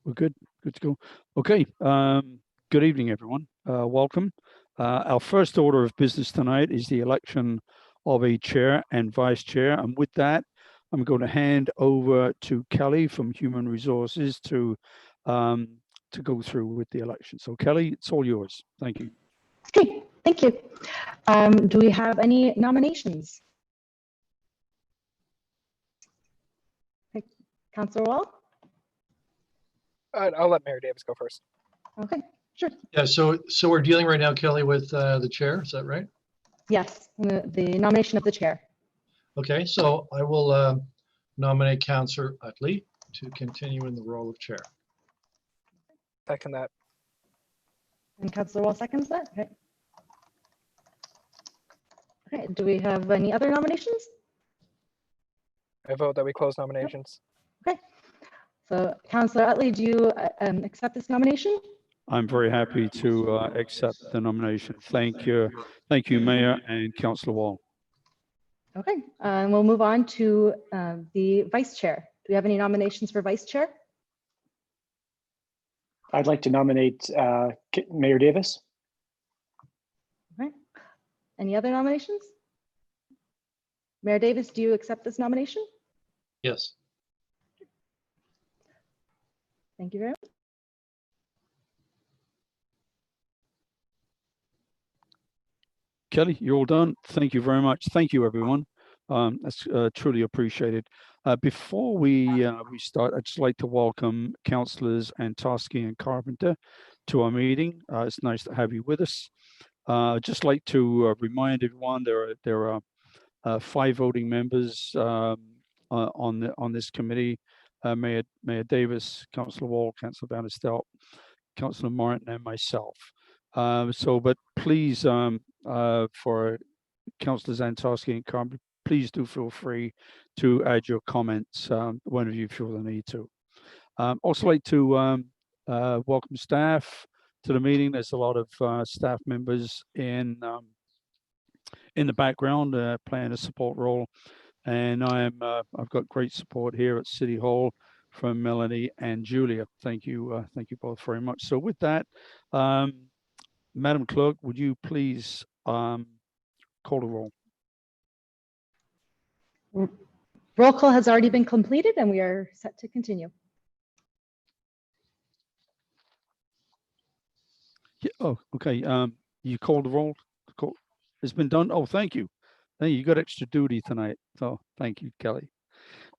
We're good. Good to go. Okay. Good evening, everyone. Welcome. Our first order of business tonight is the election of a chair and vice chair. And with that, I'm going to hand over to Kelly from Human Resources to go through with the election. So Kelly, it's all yours. Thank you. Okay, thank you. Do we have any nominations? Okay. Councillor Wall? I'll let Mayor Davis go first. Okay, sure. Yeah, so we're dealing right now, Kelly, with the chair, is that right? Yes, the nomination of the chair. Okay, so I will nominate Councillor Utley to continue in the role of chair. Second that. And Councillor Wall seconds that. Okay. Okay, do we have any other nominations? I vote that we close nominations. Okay. So Councillor Utley, do you accept this nomination? I'm very happy to accept the nomination. Thank you. Thank you, Mayor and Councillor Wall. Okay, and we'll move on to the vice chair. Do we have any nominations for vice chair? I'd like to nominate Mayor Davis. Okay. Any other nominations? Mayor Davis, do you accept this nomination? Yes. Thank you very much. Kelly, you're all done. Thank you very much. Thank you, everyone. That's truly appreciated. Before we start, I'd just like to welcome councillors Antoski and Carpenter to our meeting. It's nice to have you with us. I'd just like to remind everyone there are 5 voting members on this committee. Mayor Davis, Councillor Wall, Councillor Bannister, Councillor Martin, and myself. But please, for Councillors Antoski and Carpenter, please do feel free to add your comments whenever you feel the need to. Also like to welcome staff to the meeting. There's a lot of staff members in the background playing a support role, and I've got great support here at City Hall from Melanie and Julia. Thank you both very much. So with that, Madam Clerk, would you please call the roll? Roll call has already been completed and we are set to continue. Yeah, oh, okay. You called the roll? It's been done? Oh, thank you. Hey, you got extra duty tonight. So thank you, Kelly.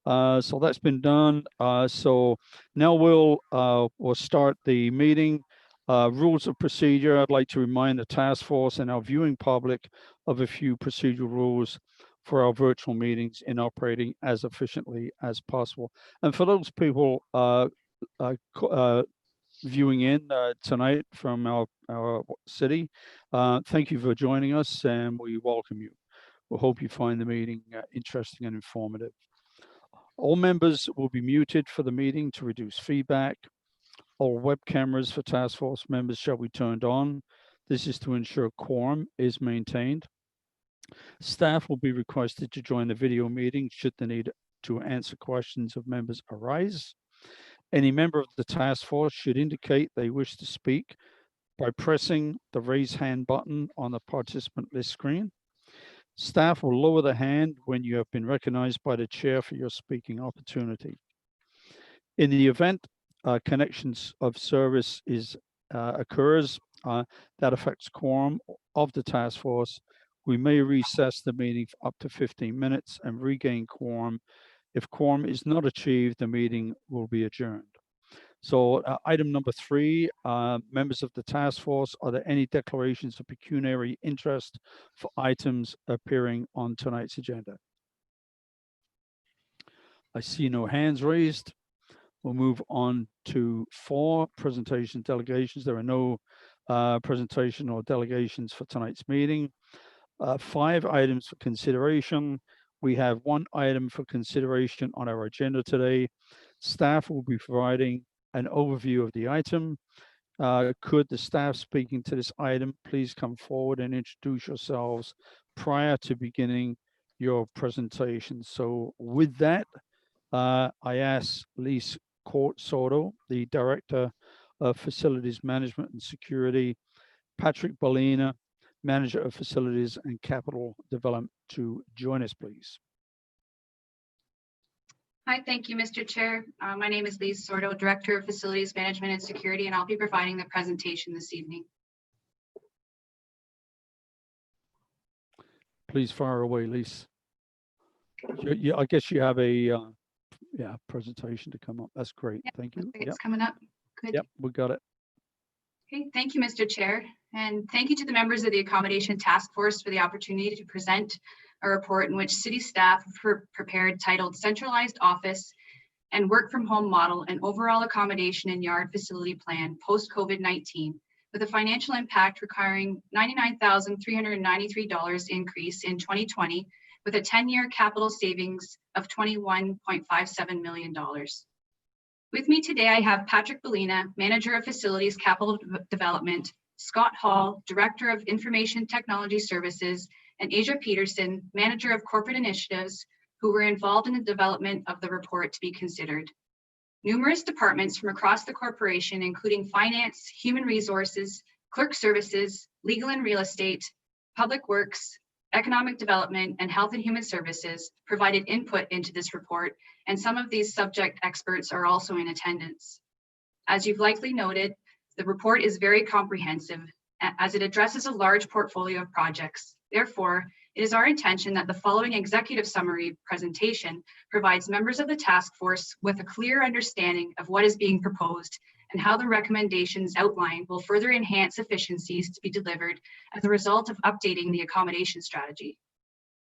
So that's been done. So now we'll start the meeting. Rules of procedure. I'd like to remind the task force and our viewing public of a few procedural rules for our virtual meetings in operating as efficiently as possible. And for those people viewing in tonight from our city, thank you for joining us and we welcome you. We hope you find the meeting interesting and informative. All members will be muted for the meeting to reduce feedback. All web cameras for task force members shall be turned on. This is to ensure quorum is maintained. Staff will be requested to join the video meeting should the need to answer questions of members arise. Any member of the task force should indicate they wish to speak by pressing the raise hand button on the participant list screen. Staff will lower the hand when you have been recognized by the chair for your speaking opportunity. In the event connections of service occurs that affects quorum of the task force, we may recess the meeting for up to 15 minutes and regain quorum. If quorum is not achieved, the meeting will be adjourned. So item number 3, members of the task force, are there any declarations of pecuniary interest for items appearing on tonight's agenda? I see no hands raised. We'll move on to 4, presentation delegations. There are no presentation or delegations for tonight's meeting. 5 items for consideration. We have 1 item for consideration on our agenda today. Staff will be providing an overview of the item. Could the staff speaking to this item please come forward and introduce yourselves prior to beginning your presentation? So with that, I ask Lise Soto, the Director of Facilities Management and Security, Patrick Bolina, Manager of Facilities and Capital Development, to join us, please. Hi, thank you, Mr. Chair. My name is Lise Sordo, Director of Facilities Management and Security, and I'll be providing the presentation this evening. Please fire away, Lise. I guess you have a presentation to come up. That's great. Yep, Thank you. It's coming up. Good. Yep, we got it. Okay, thank you, Mr. Chair. And thank you to the members of the Accommodation Task Force for the opportunity to present a report in which city staff prepared titled Centralized Office and Work from Home Model and Overall Accommodation and Yard Facility Plan post-COVID-19, with a financial impact requiring $99,393 increase in 2020, with a 10-year capital savings of $21.57 million. With me today, I have Patrick Bolina, Manager of Facilities Capital Development, Scott Hall, Director of Information Technology Services, and Asia Peterson, Manager of Corporate Initiatives, who were involved in the development of the report to be considered. Numerous departments from across the corporation, including finance, human resources, clerk services, legal and real estate, public works, economic development, and health and human services, provided input into this report, and some of these subject experts are also in attendance. As you've likely noted, the report is very comprehensive as it addresses a large portfolio of projects. Therefore, it is our intention that the following executive summary presentation provides members of the task force with a clear understanding of what is being proposed and how the recommendations outlined will further enhance efficiencies to be delivered as a result of updating the accommodation strategy.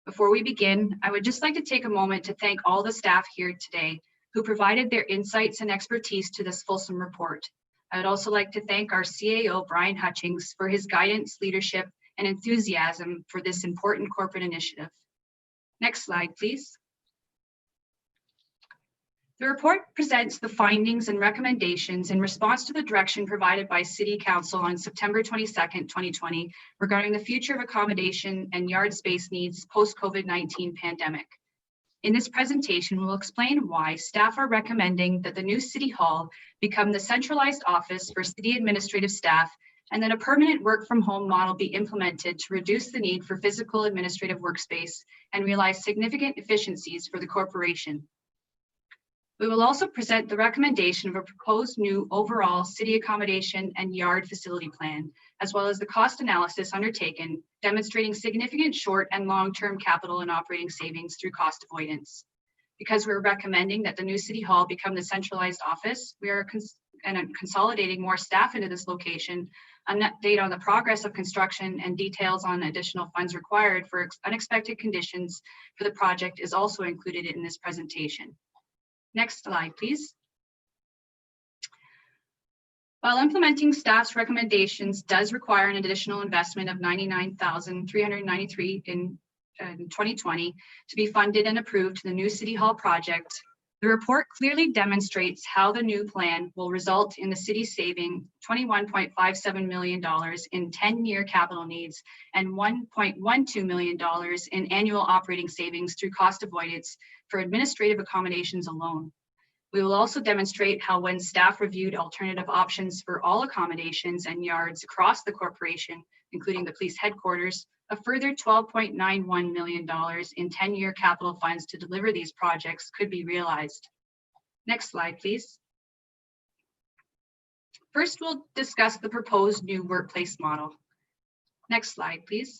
Before we begin, I would just like to take a moment to thank all the staff here today who provided their insights and expertise to this fulsome report. I would also like to thank our CAO, Brian Hutchings, for his guidance, leadership, and enthusiasm for this important corporate initiative. Next slide, please. The report presents the findings and recommendations in response to the direction provided by City Council on September 22nd, 2020, regarding the future of accommodation and yard space needs post-COVID-19 pandemic. In this presentation, we'll explain why staff are recommending that the new City Hall become the centralized office for city administrative staff, and that a permanent work from home model be implemented to reduce the need for physical administrative workspace and realize significant efficiencies for the corporation. We will also present the recommendation of a proposed new overall city accommodation and yard facility plan, as well as the cost analysis undertaken, demonstrating significant short and long-term capital and operating savings through cost avoidance. Because we're recommending that the new City Hall become the centralized office, we are consolidating more staff into this location. An update on the progress of construction and details on additional funds required for unexpected conditions for the project is also included in this presentation. Next slide, please. While implementing staff's recommendations does require an additional investment of $99,393 in 2020 to be funded and approved to the new City Hall project, the report clearly demonstrates how the new plan will result in the city saving $21.57 million in 10-year capital needs and $1.12 million in annual operating savings through cost avoidance for administrative accommodations alone. We will also demonstrate how, when staff reviewed alternative options for all accommodations and yards across the corporation, including the police headquarters, a further $12.91 million in 10-year capital funds to deliver these projects could be realized. Next slide, please. First, we'll discuss the proposed new workplace model. Next slide, please.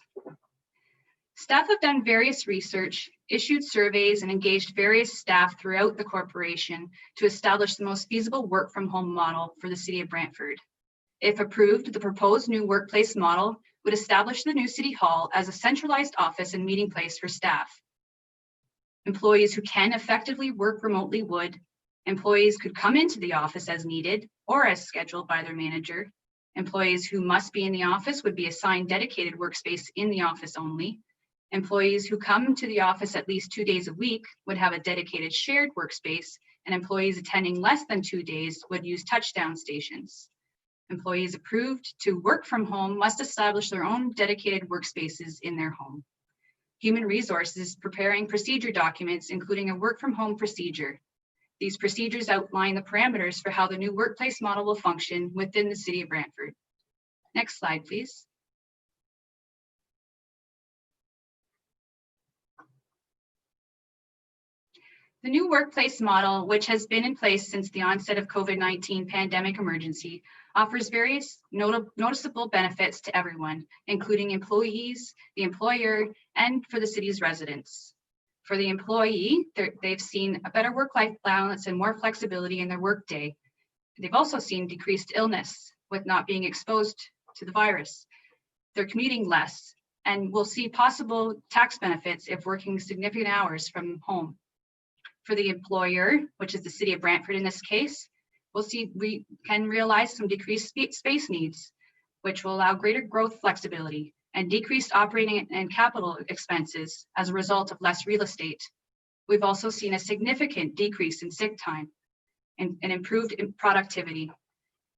Staff have done various research, issued surveys, and engaged various staff throughout the corporation to establish the most feasible work from home model for the City of Brantford. If approved, the proposed new workplace model would establish the new City Hall as a centralized office and meeting place for staff. Employees who can effectively work remotely would. Employees could come into the office as needed or as scheduled by their manager. Employees who must be in the office would be assigned dedicated workspace in the office only. Employees who come to the office at least 2 days a week would have a dedicated shared workspace, and employees attending less than 2 days would use touchdown stations. Employees approved to work from home must establish their own dedicated workspaces in their home. Human Resources preparing procedure documents, including a work from home procedure. These procedures outline the parameters for how the new workplace model will function within the City of Brantford. Next slide, please. The new workplace model, which has been in place since the onset of COVID-19 pandemic emergency, offers various noticeable benefits to everyone, including employees, the employer, and for the city's residents. For the employee, they've seen a better work-life balance and more flexibility in their workday. They've also seen decreased illness with not being exposed to the virus. They're commuting less, and we'll see possible tax benefits if working significant hours from home. For the employer, which is the City of Brantford in this case, we can realize some decreased space needs, which will allow greater growth flexibility and decreased operating and capital expenses as a result of less real estate. We've also seen a significant decrease in sick time and improved productivity.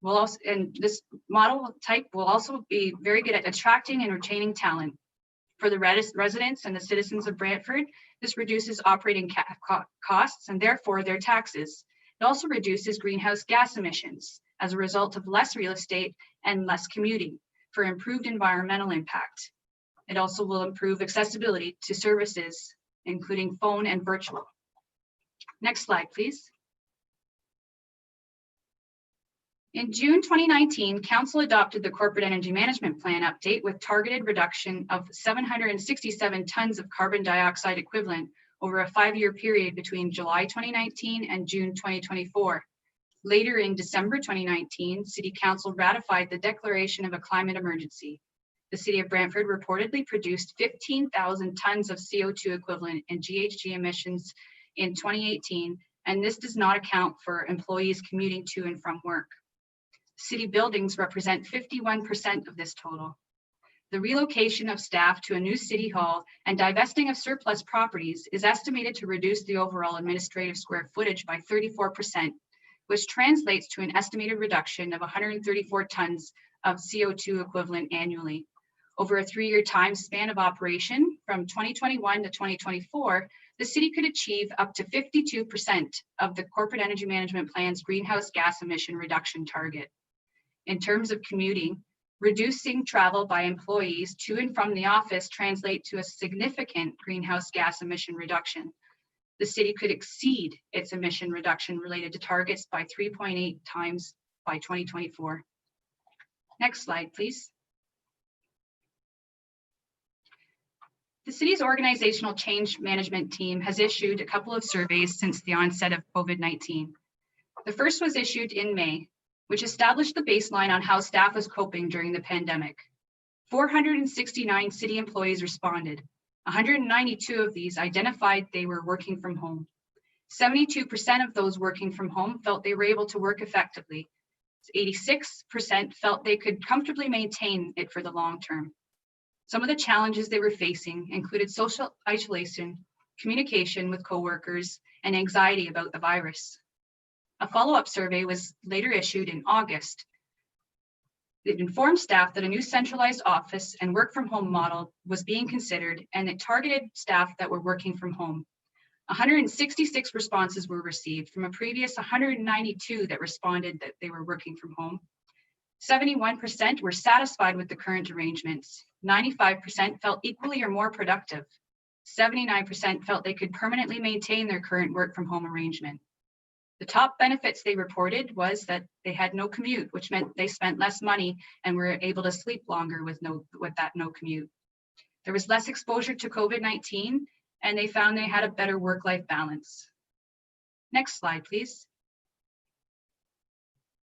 This model type will also be very good at attracting and retaining talent. For the residents and the citizens of Brantford, this reduces operating costs and therefore their taxes. It also reduces greenhouse gas emissions as a result of less real estate and less commuting for improved environmental impact. It also will improve accessibility to services, including phone and virtual. Next slide, please. In June 2019, Council adopted the Corporate Energy Management Plan update with targeted reduction of 767 tons of carbon dioxide equivalent over a 5-year period between July 2019 and June 2024. Later in December 2019, City Council ratified the declaration of a climate emergency. The City of Brantford reportedly produced 15,000 tons of CO2 equivalent and GHG emissions in 2018, and this does not account for employees commuting to and from work. City buildings represent 51% of this total. The relocation of staff to a new city hall and divesting of surplus properties is estimated to reduce the overall administrative square footage by 34%, which translates to an estimated reduction of 134 tons of CO2 equivalent annually. Over a 3-year time span of operation, from 2021 to 2024, the city could achieve up to 52% of the Corporate Energy Management Plan's greenhouse gas emission reduction target. In terms of commuting, reducing travel by employees to and from the office translates to a significant greenhouse gas emission reduction. The city could exceed its emission reduction related to targets by 3.8 times by 2024. Next slide, please. The city's organizational change management team has issued a couple of surveys since the onset of COVID-19. The first was issued in May, which established the baseline on how staff was coping during the pandemic. 469 city employees responded. 192 of these identified they were working from home. 72% of those working from home felt they were able to work effectively. 86% felt they could comfortably maintain it for the long term. Some of the challenges they were facing included social isolation, communication with coworkers, and anxiety about the virus. A follow-up survey was later issued in August. It informed staff that a new centralized office and work from home model was being considered, and it targeted staff that were working from home. 166 responses were received from a previous 192 that responded that they were working from home. 71% were satisfied with the current arrangements. 95% felt equally or more productive. 79% felt they could permanently maintain their current work from home arrangement. The top benefits they reported was that they had no commute, which meant they spent less money and were able to sleep longer with that no commute. There was less exposure to COVID-19, and they found they had a better work-life balance. Next slide, please.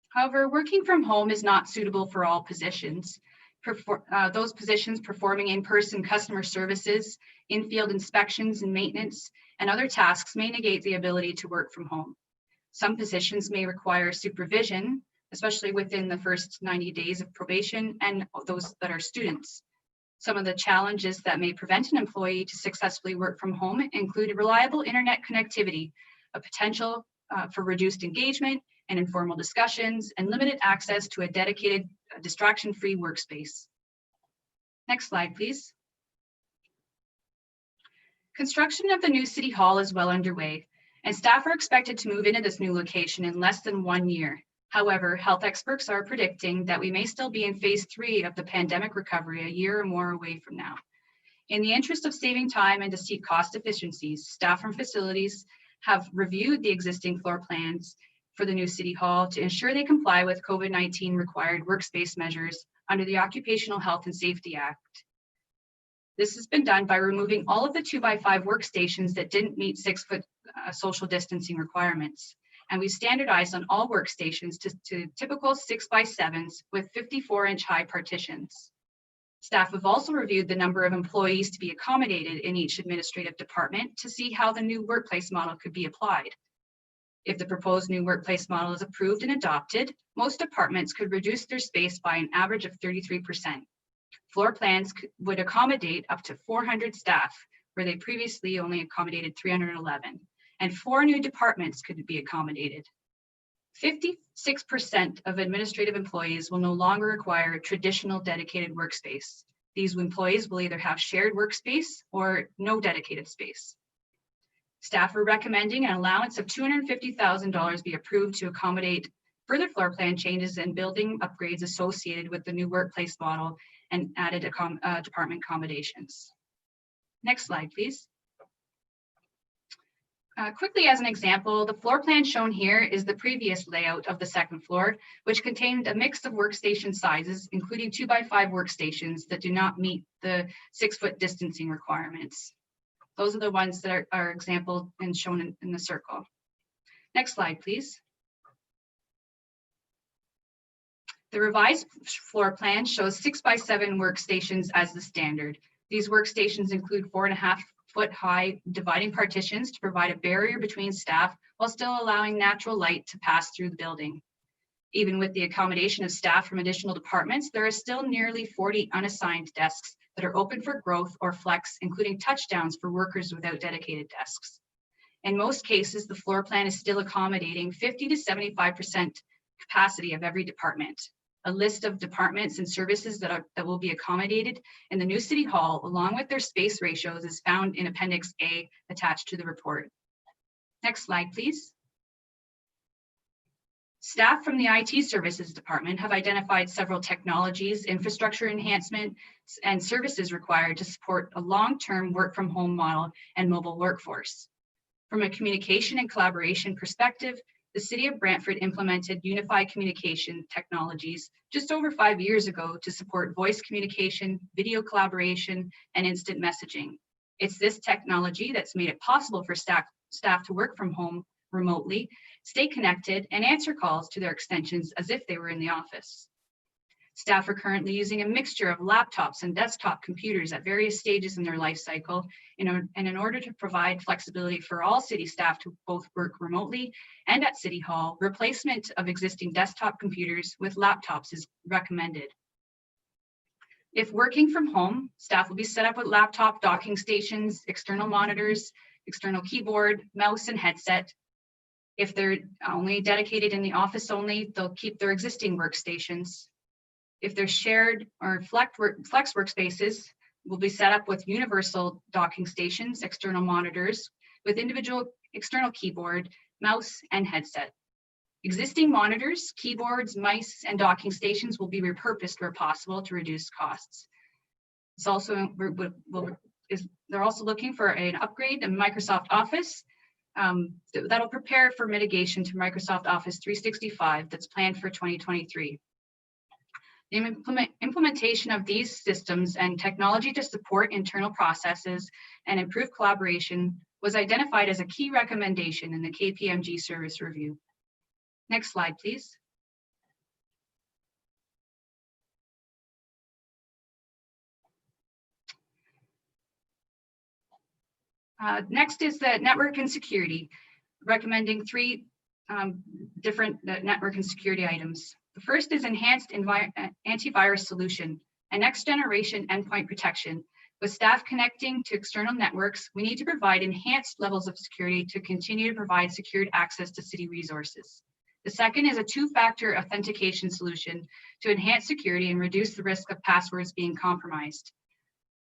However, working from home is not suitable for all positions. Those positions performing in-person customer services, in-field inspections and maintenance, and other tasks may negate the ability to work from home. Some positions may require supervision, especially within the first 90 days of probation and those that are students. Some of the challenges that may prevent an employee to successfully work from home include reliable internet connectivity, a potential for reduced engagement and informal discussions, and limited access to a dedicated distraction-free workspace. Next slide, please. Construction of the new City Hall is well underway, and staff are expected to move into this new location in less than 1 year. However, health experts are predicting that we may still be in phase 3 of the pandemic recovery a year or more away from now. In the interest of saving time and to seek cost efficiencies, staff from facilities have reviewed the existing floor plans for the new City Hall to ensure they comply with COVID-19 required workspace measures under the Occupational Health and Safety Act. This has been done by removing all of the 2x5 workstations that didn't meet 6-foot social distancing requirements. And we standardized on all workstations to typical 6x7s with 54-inch high partitions. Staff have also reviewed the number of employees to be accommodated in each administrative department to see how the new workplace model could be applied. If the proposed new workplace model is approved and adopted, most departments could reduce their space by an average of 33%. Floor plans would accommodate up to 400 staff, where they previously only accommodated 311, and 4 new departments could be accommodated. 56% of administrative employees will no longer require a traditional dedicated workspace. These employees will either have shared workspace or no dedicated space. Staff are recommending an allowance of $250,000 be approved to accommodate further floor plan changes and building upgrades associated with the new workplace model and added department accommodations. Next slide, please. Quickly as an example, the floor plan shown here is the previous layout of the second floor, which contained a mix of workstation sizes, including 2x5 workstations that do not meet the 6-foot distancing requirements. Those are the ones that are exampled and shown in the circle. Next slide, please. The revised floor plan shows 6x7 workstations as the standard. These workstations include 4.5-foot high dividing partitions to provide a barrier between staff while still allowing natural light to pass through the building. Even with the accommodation of staff from additional departments, there are still nearly 40 unassigned desks that are open for growth or flex, including touchdowns for workers without dedicated desks. In most cases, the floor plan is still accommodating 50 to 75% capacity of every department. A list of departments and services that will be accommodated in the new City Hall, along with their space ratios, is found in Appendix A attached to the report. Next slide, please. Staff from the IT Services Department have identified several technologies, infrastructure enhancements, and services required to support a long-term work-from-home model and mobile workforce. From a communication and collaboration perspective, the City of Brantford implemented unified communication technologies just over 5 years ago to support voice communication, video collaboration, and instant messaging. It's this technology that's made it possible for staff to work from home remotely, stay connected, and answer calls to their extensions as if they were in the office. Staff are currently using a mixture of laptops and desktop computers at various stages in their life cycle, and in order to provide flexibility for all city staff to both work remotely and at City Hall, replacement of existing desktop computers with laptops is recommended. If working from home, staff will be set up with laptop docking stations, external monitors, external keyboard, mouse, and headset. If they're only dedicated in the office only, they'll keep their existing workstations. If they're shared or flex workspaces, will be set up with universal docking stations, external monitors, with individual external keyboard, mouse, and headset. Existing monitors, keyboards, mice, and docking stations will be repurposed where possible to reduce costs. It's also, they're also looking for an upgrade in Microsoft Office that'll prepare for mitigation to Microsoft Office 365 that's planned for 2023. The implementation of these systems and technology to support internal processes and improve collaboration was identified as a key recommendation in the KPMG service review. Next slide, please. Next is the network and security, recommending 3 different network and security items. The first is enhanced antivirus solution, a next generation endpoint protection. With staff connecting to external networks, we need to provide enhanced levels of security to continue to provide secured access to city resources. The second is a 2-factor authentication solution to enhance security and reduce the risk of passwords being compromised.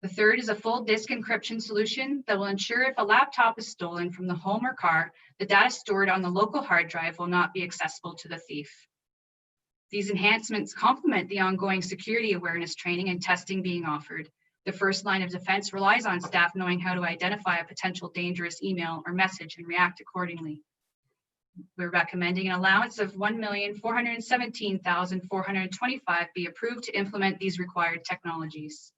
The third is a full disk encryption solution that will ensure if a laptop is stolen from the home or car, the data stored on the local hard drive will not be accessible to the thief. These enhancements complement the ongoing security awareness training and testing being offered. The first line of defense relies on staff knowing how to identify a potential dangerous email or message and react accordingly. We're recommending an allowance of $1,417,425 be approved to implement these required technologies.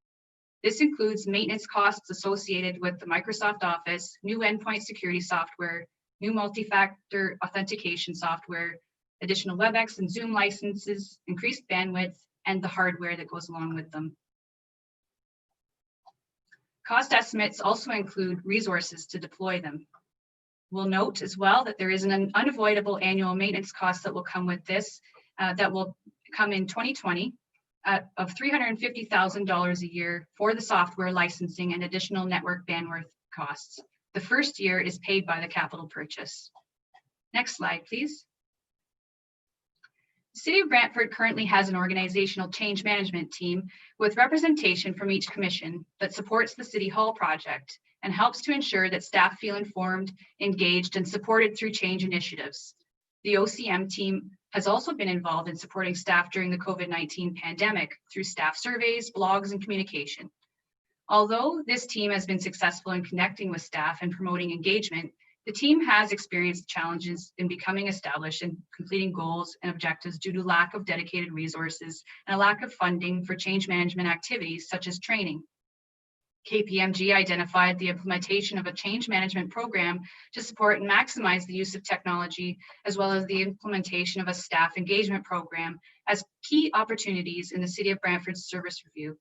This includes maintenance costs associated with the Microsoft Office, new endpoint security software, new multi-factor authentication software, additional WebEx and Zoom licenses, increased bandwidth, and the hardware that goes along with them. Cost estimates also include resources to deploy them. We'll note as well that there is an unavoidable annual maintenance cost that will come with this, that will come in 2020 of $350,000 a year for the software licensing and additional network bandwidth costs. The first year is paid by the capital purchase. Next slide, please. The City of Brantford currently has an organizational change management team with representation from each commission that supports the City Hall project and helps to ensure that staff feel informed, engaged, and supported through change initiatives. The OCM team has also been involved in supporting staff during the COVID-19 pandemic through staff surveys, blogs, and communication. Although this team has been successful in connecting with staff and promoting engagement, the team has experienced challenges in becoming established and completing goals and objectives due to lack of dedicated resources and a lack of funding for change management activities such as training. KPMG identified the implementation of a change management program to support and maximize the use of technology, as well as the implementation of a staff engagement program as key opportunities in the City of Brantford's service review.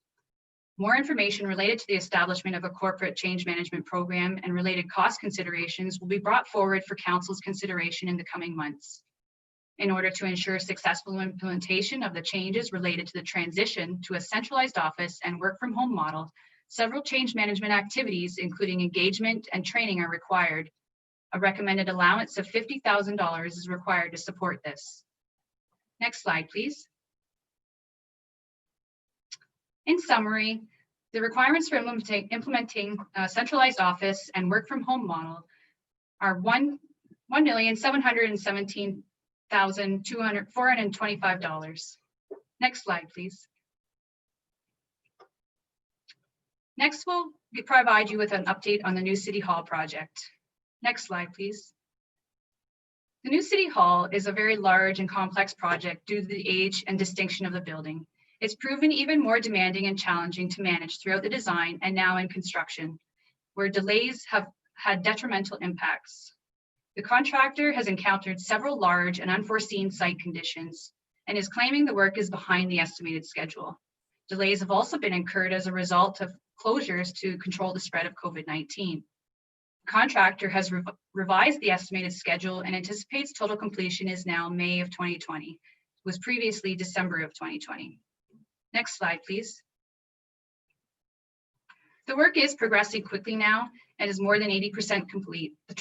More information related to the establishment of a corporate change management program and related cost considerations will be brought forward for Council's consideration in the coming months. In order to ensure successful implementation of the changes related to the transition to a centralized office and work from home model, several change management activities, including engagement and training, are required. A recommended allowance of $50,000 is required to support this. Next slide, please. In summary, the requirements for implementing a centralized office and work from home model are $1,717,425. Next slide, please. Next, we'll provide you with an update on the new City Hall project. Next slide, please. The new City Hall is a very large and complex project due to the age and distinction of the building. It's proven even more demanding and challenging to manage throughout the design and now in construction, where delays have had detrimental impacts. The contractor has encountered several large and unforeseen site conditions and is claiming the work is behind the estimated schedule. Delays have also been incurred as a result of closures to control the spread of COVID-19. The contractor has revised the estimated schedule and anticipates total completion is now May of 2020. It was previously December of 2020. Next slide, please. The work is progressing quickly now and is more than 80% complete. The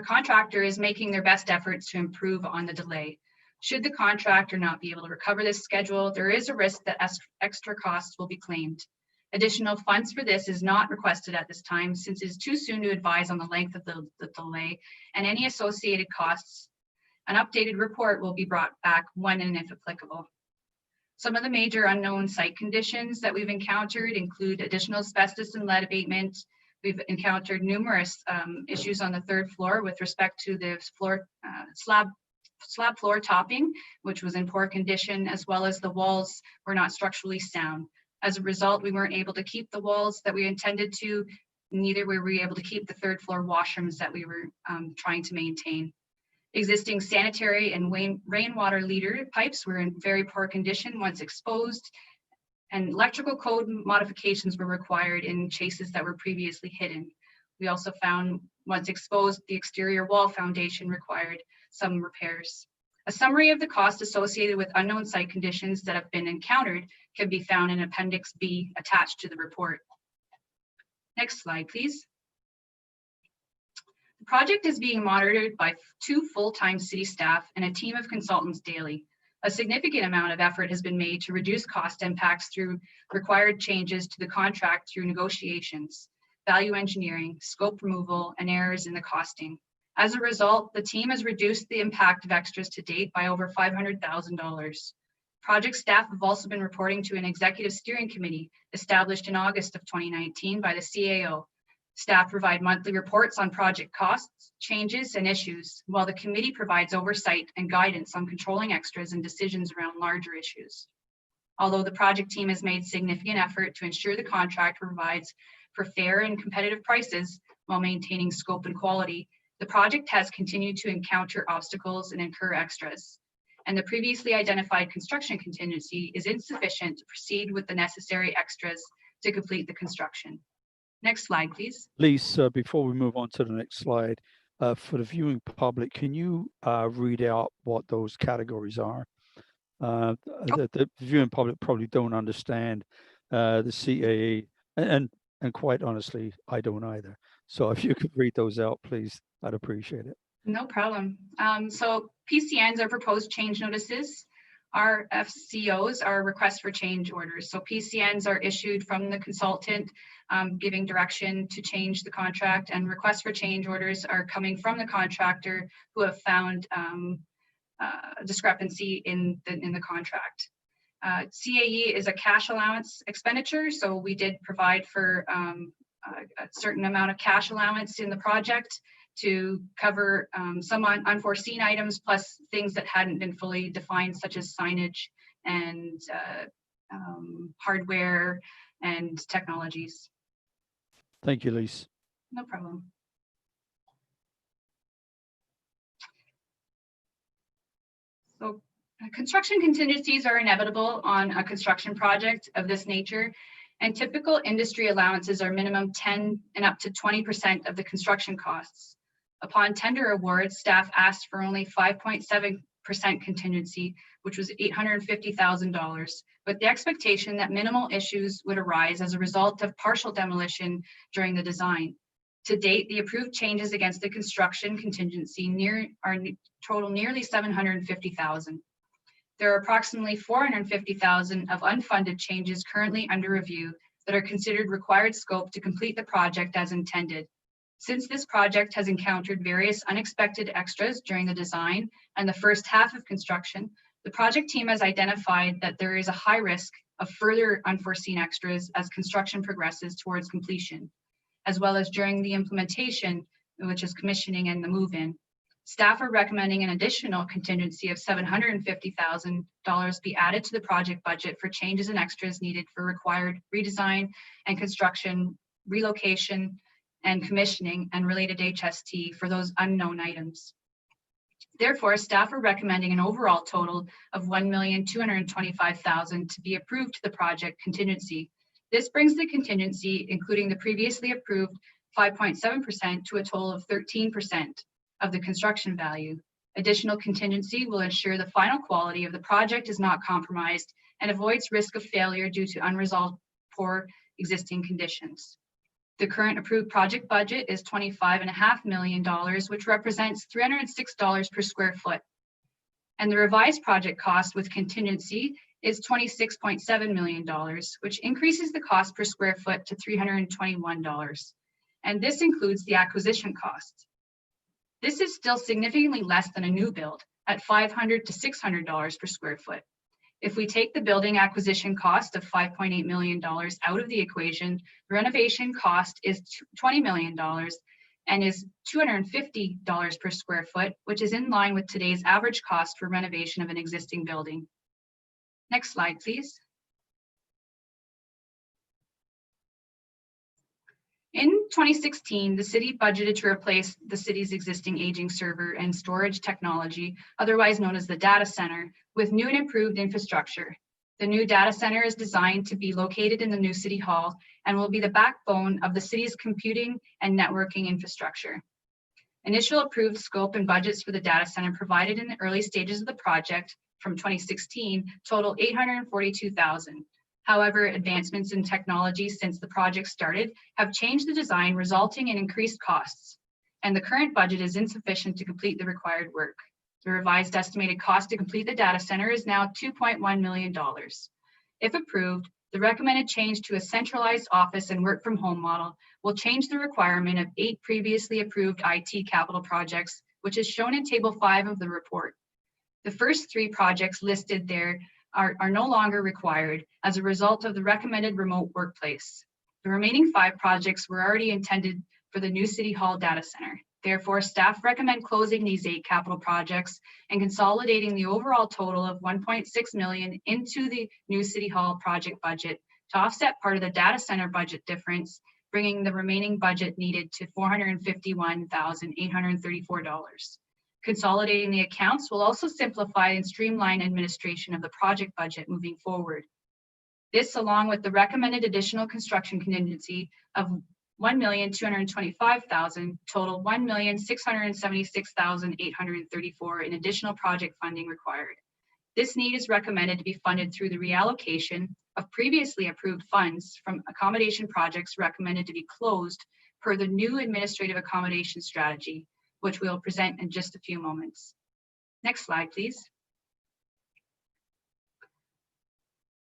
contractor is making their best efforts to improve on the delay. Should the contractor not be able to recover this schedule, there is a risk that extra costs will be claimed. Additional funds for this is not requested at this time since it is too soon to advise on the length of the delay and any associated costs. An updated report will be brought back when and if applicable. Some of the major unknown site conditions that we've encountered include additional asbestos and lead abatement. We've encountered numerous issues on the third floor with respect to the floor slab floor topping, which was in poor condition, as well as the walls were not structurally sound. As a result, we weren't able to keep the walls that we intended to, neither were we able to keep the third floor washrooms that we were trying to maintain. Existing sanitary and rainwater leader pipes were in very poor condition once exposed, and electrical code modifications were required in chases that were previously hidden. We also found, once exposed, the exterior wall foundation required some repairs. A summary of the cost associated with unknown site conditions that have been encountered can be found in Appendix B attached to the report. Next slide, please. The project is being monitored by 2 full-time city staff and a team of consultants daily. A significant amount of effort has been made to reduce cost impacts through required changes to the contract through negotiations, value engineering, scope removal, and errors in the costing. As a result, the team has reduced the impact of extras to date by over $500,000. Project staff have also been reporting to an executive steering committee established in August of 2019 by the CAO. Staff provide monthly reports on project costs, changes, and issues, while the committee provides oversight and guidance on controlling extras and decisions around larger issues. Although the project team has made significant effort to ensure the contract provides for fair and competitive prices while maintaining scope and quality, the project has continued to encounter obstacles and incur extras, and the previously identified construction contingency is insufficient to proceed with the necessary extras to complete the construction. Next slide, please. Lisa, before we move on to the next slide, for the viewing public, can you read out what those categories are? The viewing public probably don't understand the CAA, and quite honestly, I don't either. So if you could read those out, please, I'd appreciate it. No problem. So PCNs are proposed change notices. RFCOs are requests for change orders. So PCNs are issued from the consultant giving direction to change the contract, and requests for change orders are coming from the contractor who have found a discrepancy in the contract. CAE is a cash allowance expenditure, so we did provide for a certain amount of cash allowance in the project to cover some unforeseen items, plus things that hadn't been fully defined, such as signage and hardware and technologies. Thank you, Lisa. No problem. So construction contingencies are inevitable on a construction project of this nature, and typical industry allowances are minimum 10 and up to 20% of the construction costs. Upon tender award, staff asked for only 5.7% contingency, which was $850,000, with the expectation that minimal issues would arise as a result of partial demolition during the design. To date, the approved changes against the construction contingency total nearly $750,000. There are approximately $450,000 of unfunded changes currently under review that are considered required scope to complete the project as intended. Since this project has encountered various unexpected extras during the design and the first half of construction, the project team has identified that there is a high risk of further unforeseen extras as construction progresses towards completion, as well as during the implementation, which is commissioning and the move-in. Staff are recommending an additional contingency of $750,000 be added to the project budget for changes and extras needed for required redesign and construction, relocation, and commissioning and related HST for those unknown items. Therefore, staff are recommending an overall total of $1,225,000 to be approved to the project contingency. This brings the contingency, including the previously approved 5.7%, to a total of 13% of the construction value. Additional contingency will ensure the final quality of the project is not compromised and avoids risk of failure due to unresolved poor existing conditions. The current approved project budget is $25.5 million, which represents $306 per square foot. And the revised project cost with contingency is $26.7 million, which increases the cost per square foot to $321. And this includes the acquisition cost. This is still significantly less than a new build at $500 to $600 per square foot. If we take the building acquisition cost of $5.8 million out of the equation, the renovation cost is $20 million and is $250 per square foot, which is in line with today's average cost for renovation of an existing building. Next slide, please. In 2016, the city budgeted to replace the city's existing aging server and storage technology, otherwise known as the data center, with new and improved infrastructure. The new data center is designed to be located in the new city hall and will be the backbone of the city's computing and networking infrastructure. Initial approved scope and budgets for the data center provided in the early stages of the project from 2016 total $842,000. However, advancements in technology since the project started have changed the design, resulting in increased costs, and the current budget is insufficient to complete the required work. The revised estimated cost to complete the data center is now $2.1 million. If approved, the recommended change to a centralized office and work from home model will change the requirement of 8 previously approved IT capital projects, which is shown in Table 5 of the report. The first 3 projects listed there are no longer required as a result of the recommended remote workplace. The remaining 5 projects were already intended for the new City Hall data center. Therefore, staff recommend closing these 8 capital projects and consolidating the overall total of $1.6 million into the new City Hall project budget to offset part of the data center budget difference, bringing the remaining budget needed to $451,834. Consolidating the accounts will also simplify and streamline administration of the project budget moving forward. This, along with the recommended additional construction contingency of $1,225,000, total $1,676,834 in additional project funding required. This need is recommended to be funded through the reallocation of previously approved funds from accommodation projects recommended to be closed per the new administrative accommodation strategy, which we'll present in just a few moments. Next slide, please.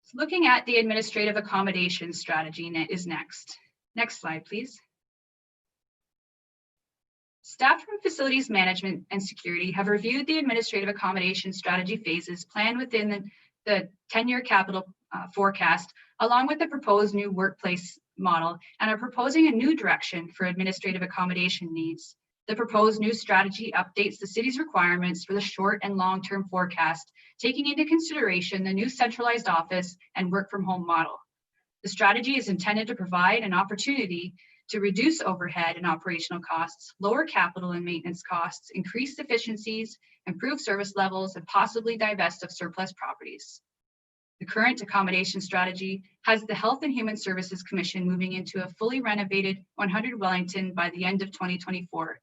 So looking at the administrative accommodation strategy is next. Next slide, please. Staff from Facilities Management and Security have reviewed the administrative accommodation strategy phases planned within the 10-year capital forecast, along with the proposed new workplace model, and are proposing a new direction for administrative accommodation needs. The proposed new strategy updates the city's requirements for the short and long-term forecast, taking into consideration the new centralized office and work from home model. The strategy is intended to provide an opportunity to reduce overhead and operational costs, lower capital and maintenance costs, increase efficiencies, improve service levels, and possibly divest of surplus properties. The current accommodation strategy has the Health and Human Services Commission moving into a fully renovated 100 Wellington by the end of 2024.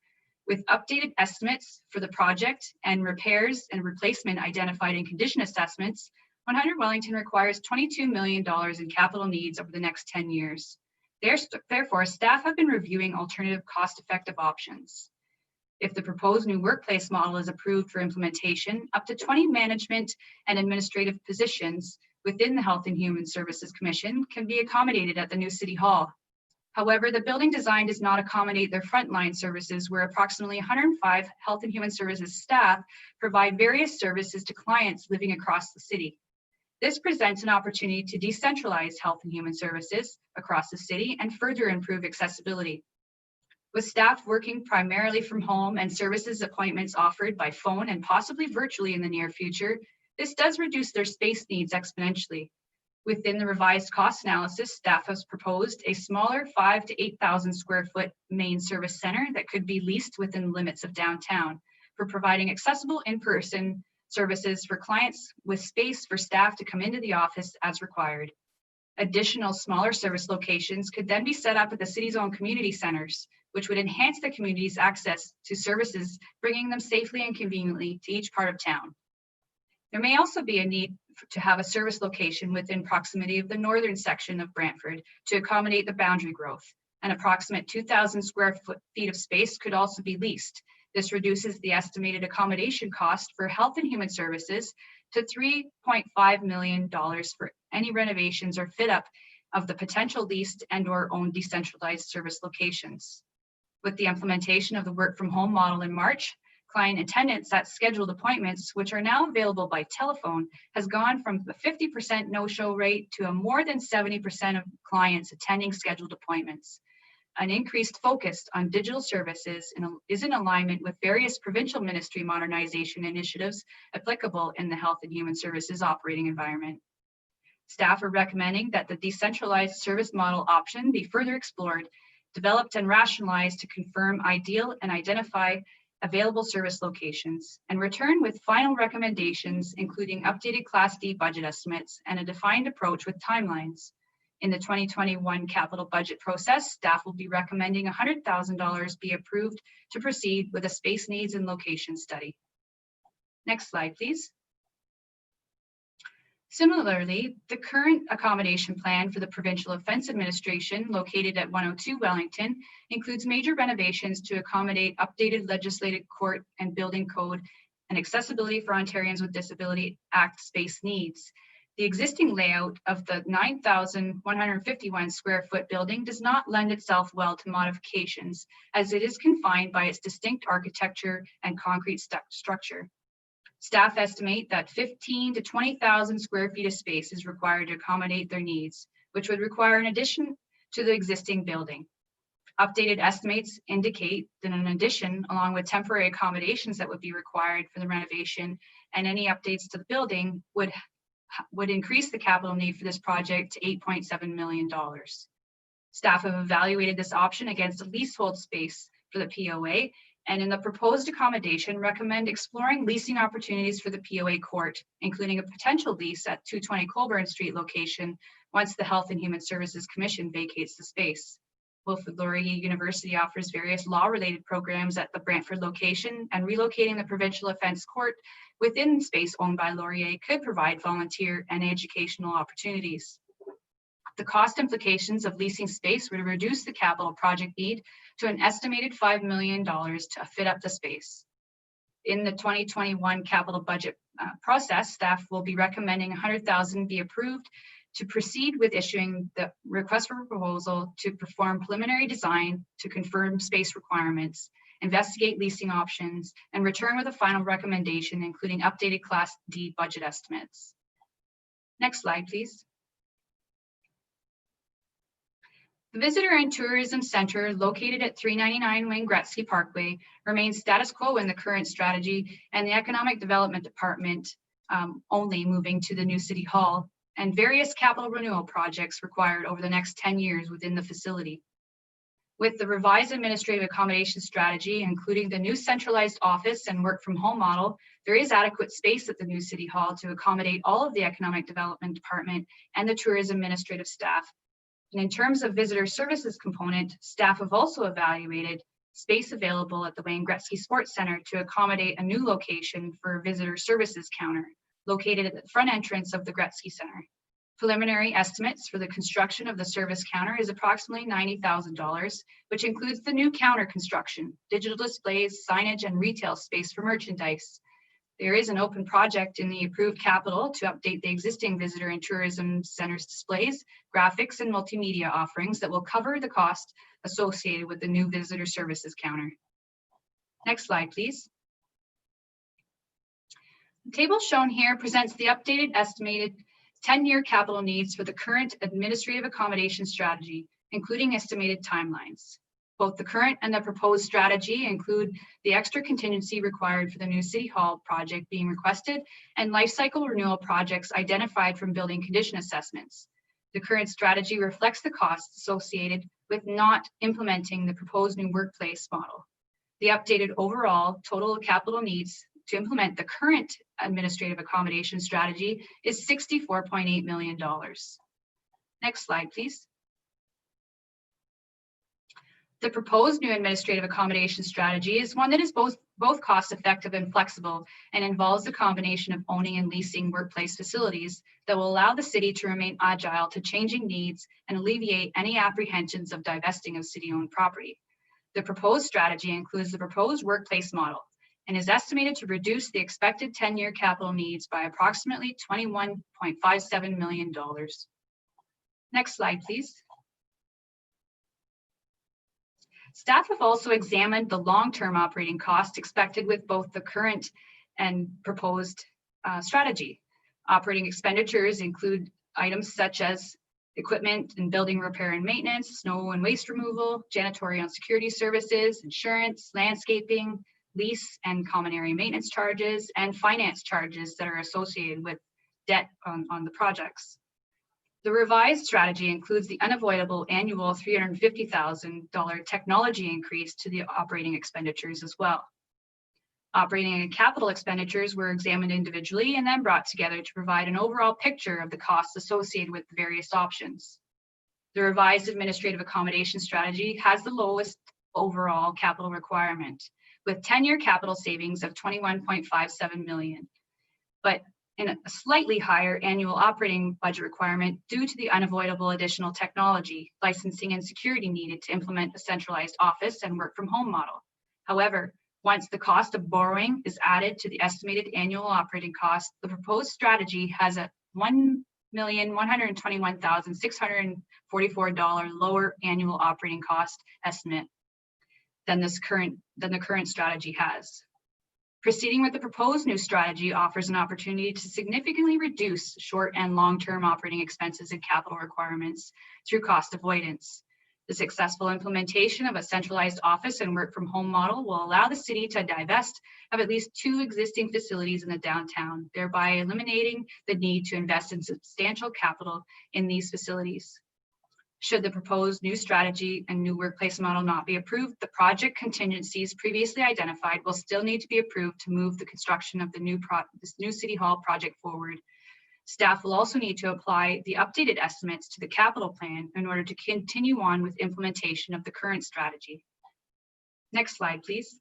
With updated estimates for the project and repairs and replacement identified in condition assessments, 100 Wellington requires $22 million in capital needs over the next 10 years. Therefore, staff have been reviewing alternative cost-effective options. If the proposed new workplace model is approved for implementation, up to 20 management and administrative positions within the Health and Human Services Commission can be accommodated at the new City Hall. However, the building design does not accommodate their frontline services, where approximately 105 Health and Human Services staff provide various services to clients living across the city. This presents an opportunity to decentralize health and human services across the city and further improve accessibility. With staff working primarily from home and services appointments offered by phone and possibly virtually in the near future, this does reduce their space needs exponentially. Within the revised cost analysis, staff has proposed a smaller 5,000 to 8,000 square foot main service center that could be leased within the limits of downtown for providing accessible in-person services for clients with space for staff to come into the office as required. Additional smaller service locations could then be set up at the city's own community centers, which would enhance the community's access to services, bringing them safely and conveniently to each part of town. There may also be a need to have a service location within proximity of the northern section of Brantford to accommodate the boundary growth. An approximate 2,000 square feet of space could also be leased. This reduces the estimated accommodation cost for health and human services to $3.5 million for any renovations or fit up of the potential leased and/or owned decentralized service locations. With the implementation of the work from home model in March, client attendance at scheduled appointments, which are now available by telephone, has gone from a 50% no-show rate to a more than 70% of clients attending scheduled appointments. An increased focus on digital services is in alignment with various provincial ministry modernization initiatives applicable in the health and human services operating environment. Staff are recommending that the decentralized service model option be further explored, developed and rationalized to confirm ideal and identify available service locations, and return with final recommendations, including updated Class D budget estimates and a defined approach with timelines. In the 2021 capital budget process, staff will be recommending $100,000 be approved to proceed with a space needs and location study. Next slide, please. Similarly, the current accommodation plan for the Provincial Offence Administration, located at 102 Wellington, includes major renovations to accommodate updated legislative court and building code and Accessibility for Ontarians with Disability Act space needs. The existing layout of the 9,151 square foot building does not lend itself well to modifications, as it is confined by its distinct architecture and concrete structure. Staff estimate that 15 to 20,000 square feet of space is required to accommodate their needs, which would require an addition to the existing building. Updated estimates indicate that an addition, along with temporary accommodations that would be required for the renovation and any updates to the building, would increase the capital need for this project to $8.7 million. Staff have evaluated this option against a leasehold space for the POA, and in the proposed accommodation, recommend exploring leasing opportunities for the POA court, including a potential lease at 220 Colburn Street location once the Health and Human Services Commission vacates the space. Wilfrid Laurier University offers various law-related programs at the Brantford location, and relocating the provincial offence court within space owned by Laurier could provide volunteer and educational opportunities. The cost implications of leasing space would reduce the capital project need to an estimated $5 million to fit up the space. In the 2021 capital budget process, staff will be recommending $100,000 be approved to proceed with issuing the request for proposal to perform preliminary design to confirm space requirements, investigate leasing options, and return with a final recommendation, including updated Class D budget estimates. Next slide, please. The Visitor and Tourism Center, located at 399 Wayne Gretzky Parkway, remains status quo in the current strategy, and the Economic Development Department only moving to the new City Hall, and various capital renewal projects required over the next 10 years within the facility. With the revised administrative accommodation strategy, including the new centralized office and work from home model, there is adequate space at the new City Hall to accommodate all of the Economic Development Department and the tourism administrative staff. And in terms of visitor services component, staff have also evaluated space available at the Wayne Gretzky Sports Center to accommodate a new location for a visitor services counter located at the front entrance of the Gretzky Center. Preliminary estimates for the construction of the service counter is approximately $90,000, which includes the new counter construction, digital displays, signage, and retail space for merchandise. There is an open project in the approved capital to update the existing visitor and tourism center's displays, graphics, and multimedia offerings that will cover the cost associated with the new visitor services counter. Next slide, please. The table shown here presents the updated estimated 10-year capital needs for the current administrative accommodation strategy, including estimated timelines. Both the current and the proposed strategy include the extra contingency required for the new City Hall project being requested and life cycle renewal projects identified from building condition assessments. The current strategy reflects the costs associated with not implementing the proposed new workplace model. The updated overall total capital needs to implement the current administrative accommodation strategy is $64.8 million. Next slide, please. The proposed new administrative accommodation strategy is one that is both cost-effective and flexible, and involves a combination of owning and leasing workplace facilities that will allow the city to remain agile to changing needs and alleviate any apprehensions of divesting of city-owned property. The proposed strategy includes the proposed workplace model and is estimated to reduce the expected 10-year capital needs by approximately $21.57 million. Next slide, please. Staff have also examined the long-term operating costs expected with both the current and proposed strategy. Operating expenditures include items such as equipment and building repair and maintenance, snow and waste removal, janitorial and security services, insurance, landscaping, lease and common area maintenance charges, and finance charges that are associated with debt on the projects. The revised strategy includes the unavoidable annual $350,000 technology increase to the operating expenditures as well. Operating and capital expenditures were examined individually and then brought together to provide an overall picture of the costs associated with the various options. The revised administrative accommodation strategy has the lowest overall capital requirement, with 10-year capital savings of $21.57 million, but in a slightly higher annual operating budget requirement due to the unavoidable additional technology, licensing, and security needed to implement the centralized office and work from home model. However, Once the cost of borrowing is added to the estimated annual operating cost, the proposed strategy has a $1,121,644 lower annual operating cost estimate than the current strategy has. Proceeding with the proposed new strategy offers an opportunity to significantly reduce short and long-term operating expenses and capital requirements through cost avoidance. The successful implementation of a centralized office and work from home model will allow the city to divest of at least 2 existing facilities in the downtown, thereby eliminating the need to invest in substantial capital in these facilities. Should the proposed new strategy and new workplace model not be approved, the project contingencies previously identified will still need to be approved to move the construction of the new City Hall project forward. Staff will also need to apply the updated estimates to the capital plan in order to continue on with implementation of the current strategy. Next slide, please.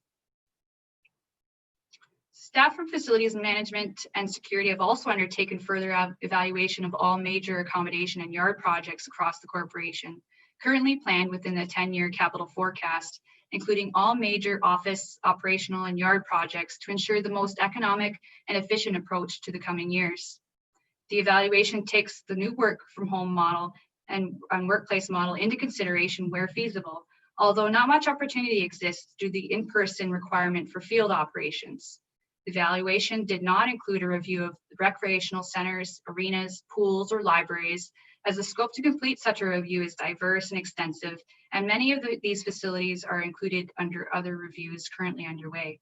Staff from Facilities Management and Security have also undertaken further evaluation of all major accommodation and yard projects across the corporation, currently planned within the 10-year capital forecast, including all major office, operational, and yard projects to ensure the most economic and efficient approach to the coming years. The evaluation takes the new work from home model and workplace model into consideration where feasible, although not much opportunity exists due to the in-person requirement for field operations. The evaluation did not include a review of recreational centers, arenas, pools, or libraries, as the scope to complete such a review is diverse and extensive, and many of these facilities are included under other reviews currently underway.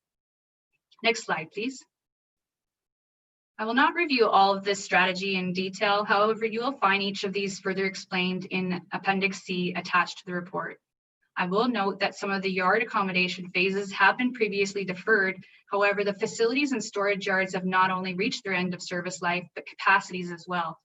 Next slide, please. I will not review all of this strategy in detail. However, you will find each of these further explained in Appendix C attached to the report. I will note that some of the yard accommodation phases have been previously deferred. However, the facilities and storage yards have not only reached their end of service life, but capacities as well.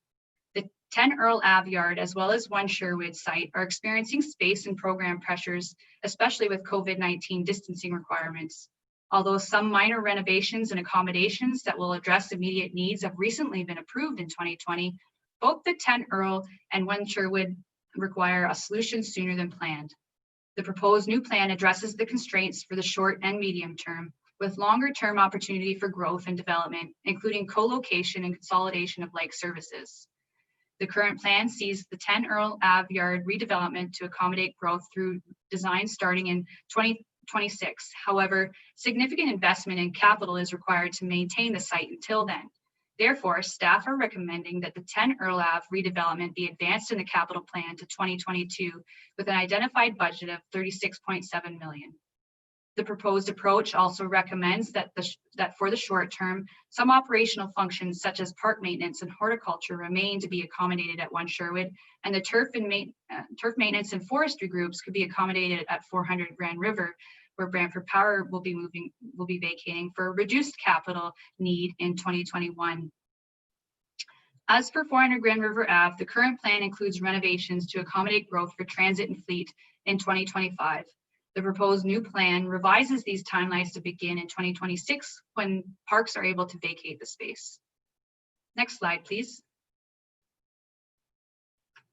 The 10 Earl Ave yard, as well as 1 Sherwood site, are experiencing space and program pressures, especially with COVID-19 distancing requirements. Although some minor renovations and accommodations that will address immediate needs have recently been approved in 2020, both the 10 Earl and 1 Sherwood require a solution sooner than planned. The proposed new plan addresses the constraints for the short and medium term, with longer term opportunity for growth and development, including co-location and consolidation of like services. The current plan sees the 10 Earl Ave yard redevelopment to accommodate growth through design starting in 2026. However, significant investment in capital is required to maintain the site until then. Therefore, staff are recommending that the 10 Earl Ave redevelopment be advanced in the capital plan to 2022 with an identified budget of $36.7 million. The proposed approach also recommends that for the short term, some operational functions such as park maintenance and horticulture remain to be accommodated at 1 Sherwood, and the turf maintenance and forestry groups could be accommodated at 400 Grand River, where Brantford Power will be vacating for a reduced capital need in 2021. As for 400 Grand River Ave, the current plan includes renovations to accommodate growth for transit and fleet in 2025. The proposed new plan revises these timelines to begin in 2026 when parks are able to vacate the space. Next slide, please.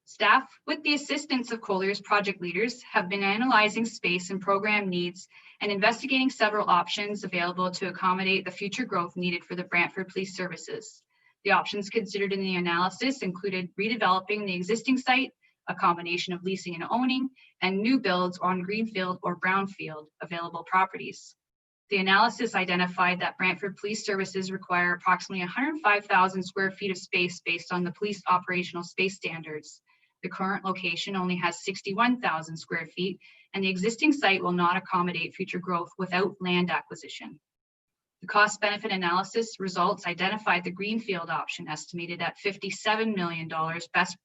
Staff, with the assistance of Colliers project leaders, have been analyzing space and program needs and investigating several options available to accommodate the future growth needed for the Brantford Police Services. The options considered in the analysis included redeveloping the existing site, a combination of leasing and owning, and new builds on greenfield or brownfield available properties. The analysis identified that Brantford Police Services require approximately 105,000 square feet of space based on the police operational space standards. The current location only has 61,000 square feet, and the existing site will not accommodate future growth without land acquisition. The cost-benefit analysis results identified the greenfield option estimated at $57 million best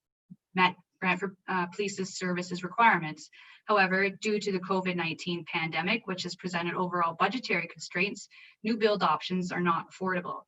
met Brantford Police Services requirements. However, due to the COVID-19 pandemic, which has presented overall budgetary constraints, new build options are not affordable.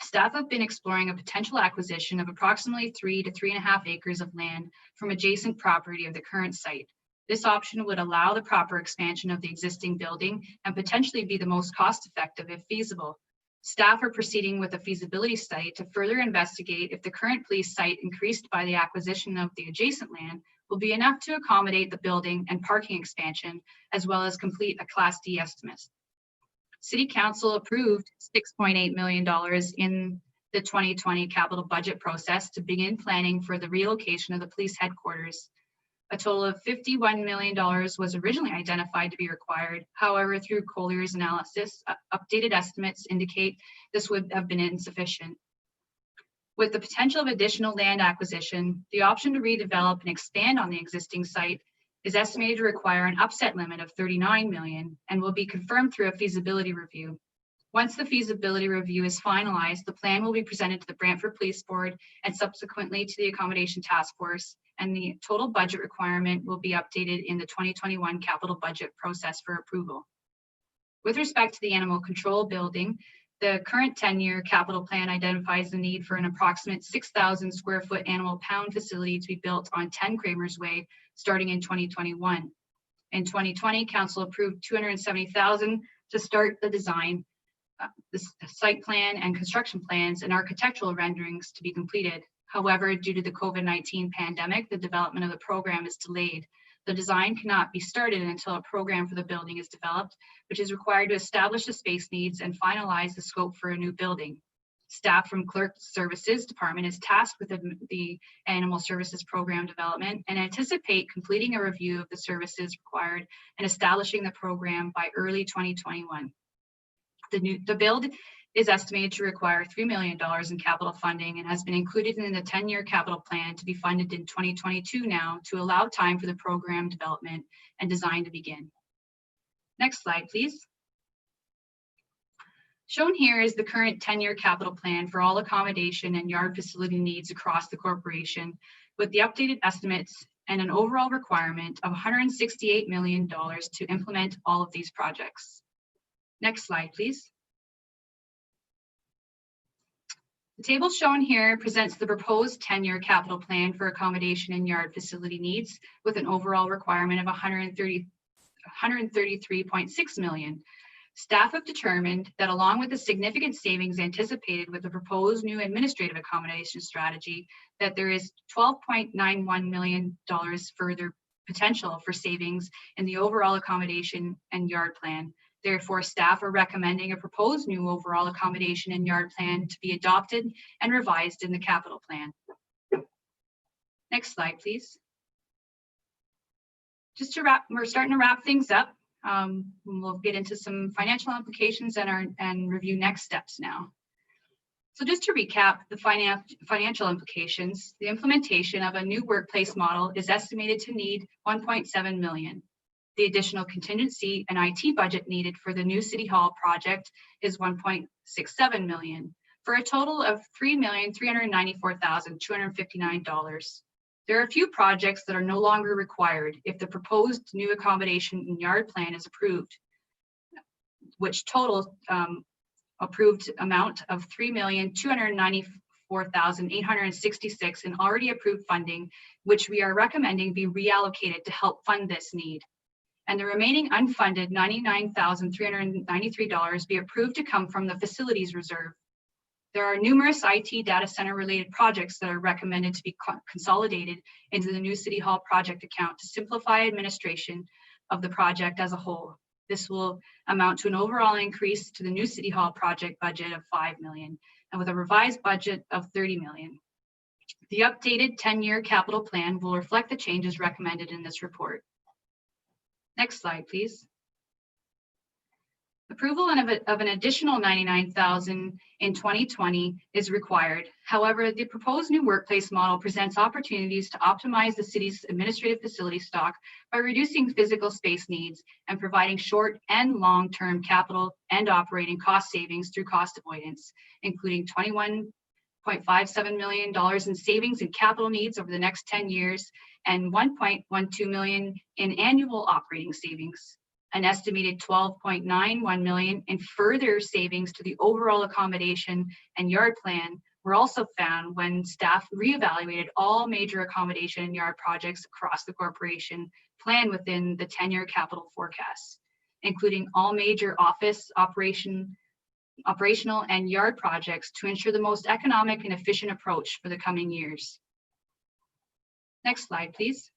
Staff have been exploring a potential acquisition of approximately 3 to 3.5 acres of land from adjacent property of the current site. This option would allow the proper expansion of the existing building and potentially be the most cost-effective if feasible. Staff are proceeding with a feasibility study to further investigate if the current police site increased by the acquisition of the adjacent land will be enough to accommodate the building and parking expansion, as well as complete a Class D estimate. City Council approved $6.8 million in the 2020 capital budget process to begin planning for the relocation of the police headquarters. A total of $51 million was originally identified to be required. However, through Collier's analysis, updated estimates indicate this would have been insufficient. With the potential of additional land acquisition, the option to redevelop and expand on the existing site is estimated to require an upset limit of $39 million and will be confirmed through a feasibility review. Once the feasibility review is finalized, the plan will be presented to the Brantford Police Board and subsequently to the Accommodation Task Force, and the total budget requirement will be updated in the 2021 capital budget process for approval. With respect to the animal control building, the current 10-year capital plan identifies the need for an approximate 6,000 square foot animal pound facility to be built on 10 Kramer's Way starting in 2021. In 2020, Council approved $270,000 to start the design, the site plan and construction plans and architectural renderings to be completed. However, due to the COVID-19 pandemic, the development of the program is delayed. The design cannot be started until a program for the building is developed, which is required to establish the space needs and finalize the scope for a new building. Staff from Clerk Services Department is tasked with the Animal Services Program development and anticipate completing a review of the services required and establishing the program by early 2021. The build is estimated to require $3 million in capital funding and has been included in the 10-year capital plan to be funded in 2022 now to allow time for the program development and design to begin. Next slide, please. Shown here is the current 10-year capital plan for all accommodation and yard facility needs across the corporation, with the updated estimates and an overall requirement of $168 million to implement all of these projects. Next slide, please. The table shown here presents the proposed 10-year capital plan for accommodation and yard facility needs with an overall requirement of $133.6 million. Staff have determined that along with the significant savings anticipated with the proposed new administrative accommodation strategy, that there is $12.91 million further potential for savings in the overall accommodation and yard plan. Therefore, staff are recommending a proposed new overall accommodation and yard plan to be adopted and revised in the capital plan. Next slide, please. Just to wrap, we're starting to wrap things up. We'll get into some financial implications and review next steps now. So just to recap the financial implications, the implementation of a new workplace model is estimated to need $1.7 million. The additional contingency and IT budget needed for the new City Hall project is $1.67 million, for a total of $3,394,259. There are a few projects that are no longer required if the proposed new accommodation and yard plan is approved, which total approved amount of $3,294,866 in already approved funding, which we are recommending be reallocated to help fund this need. And the remaining unfunded $99,393 be approved to come from the facilities reserve. There are numerous IT data center related projects that are recommended to be consolidated into the new City Hall project account to simplify administration of the project as a whole. This will amount to an overall increase to the new City Hall project budget of $5 million and with a revised budget of $30 million. The updated 10-year capital plan will reflect the changes recommended in this report. Next slide, please. Approval of an additional $99,000 in 2020 is required. However, the proposed new workplace model presents opportunities to optimize the city's administrative facility stock by reducing physical space needs and providing short and long-term capital and operating cost savings through cost avoidance, including $21.57 million in savings in capital needs over the next 10 years and $1.12 million in annual operating savings. An estimated $12.91 million in further savings to the overall accommodation and yard plan were also found when staff reevaluated all major accommodation and yard projects across the corporation planned within the 10-year capital forecast, including all major office, operational and yard projects to ensure the most economic and efficient approach for the coming years. Next slide, please.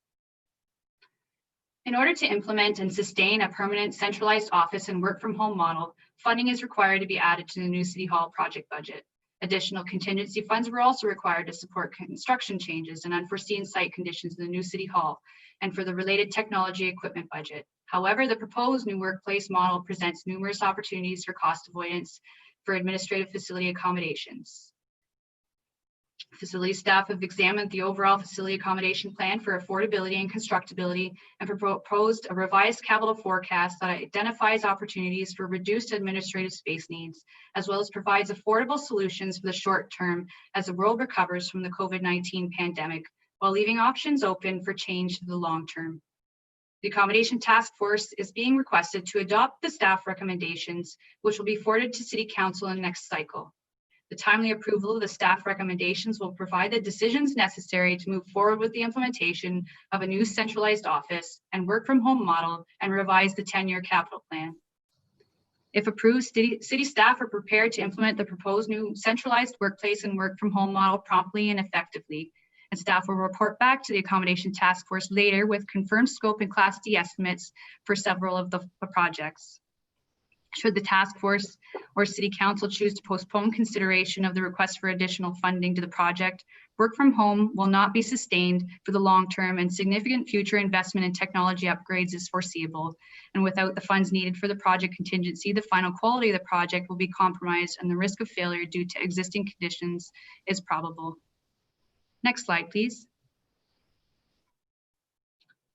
In order to implement and sustain a permanent centralized office and work from home model, funding is required to be added to the new City Hall project budget. Additional contingency funds were also required to support construction changes and unforeseen site conditions in the new City Hall and for the related technology equipment budget. However, the proposed new workplace model presents numerous opportunities for cost avoidance for administrative facility accommodations. Facility staff have examined the overall facility accommodation plan for affordability and constructability and proposed a revised capital forecast that identifies opportunities for reduced administrative space needs, as well as provides affordable solutions for the short term as the world recovers from the COVID-19 pandemic, while leaving options open for change to the long term. The Accommodation Task Force is being requested to adopt the staff recommendations, which will be forwarded to City Council in the next cycle. The timely approval of the staff recommendations will provide the decisions necessary to move forward with the implementation of a new centralized office and work from home model and revise the 10-year capital plan. If approved, city staff are prepared to implement the proposed new centralized workplace and work from home model promptly and effectively. And staff will report back to the Accommodation Task Force later with confirmed scope and Class D estimates for several of the projects. Should the task force or City Council choose to postpone consideration of the request for additional funding to the project, work from home will not be sustained for the long term and significant future investment in technology upgrades is foreseeable. And without the funds needed for the project contingency, the final quality of the project will be compromised and the risk of failure due to existing conditions is probable. Next slide, please.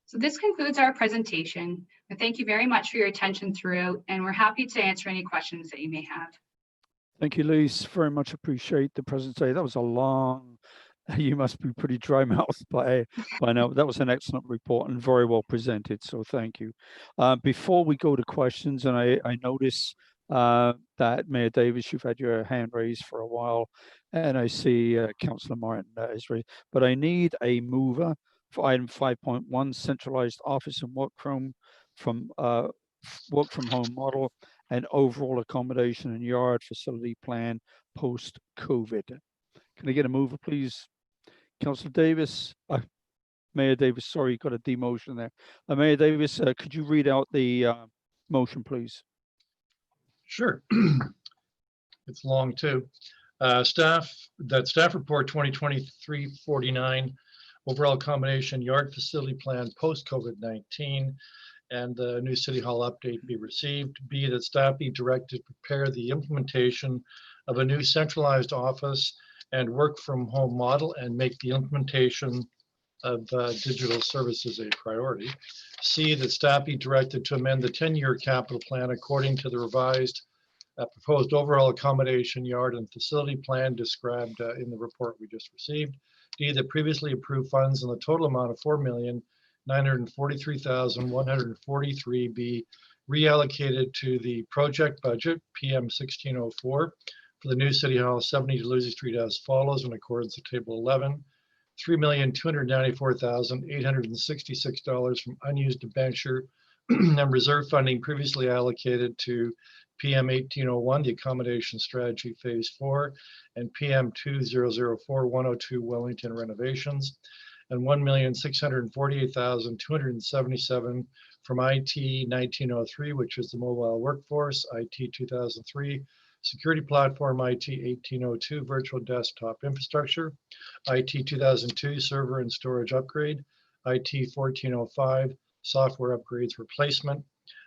So this concludes our presentation. Thank you very much for your attention throughout, and we're happy to answer any questions that you may have. Thank you, Lise. Very much appreciate the presentation. That was a long, you must be pretty dry mouthed by now. That was an excellent report and very well presented. So thank you. Before we go to questions, and I notice that Mayor Davis, you've had your hand raised for a while, and I see Councillor Martin is raised, but I need a mover for item 5.1, centralized office and work from home model and overall accommodation and yard facility plan post-COVID. Can I get a mover, please? Councillor Davis, Mayor Davis, sorry, got a demotion there. Mayor Davis, could you read out the motion, please? Sure. It's long too. Staff report 2023-49, overall accommodation yard facility plan post-COVID-19, and the new City Hall update be received. B, that staff be directed to prepare the implementation of a new centralized office and work from home model and make the implementation of digital services a priority. C, that staff be directed to amend the 10-year capital plan according to the revised proposed overall accommodation yard and facility plan described in the report we just received. D, that previously approved funds in the total amount of $4,943,143 be reallocated to the project budget, PM 1604, for the new City Hall, 70 Dalhousie Street as follows in accordance with Table 11. $3,294,866 from unused debenture and reserve funding previously allocated to PM 1801, the Accommodation Strategy Phase 4, and PM 2004-102 Wellington renovations, and $1,648,277 from IT 1903, which is the mobile workforce, IT 2003, security platform, IT 1802, virtual desktop infrastructure, IT 2002, server and storage upgrade, IT 1405, software upgrades replacement,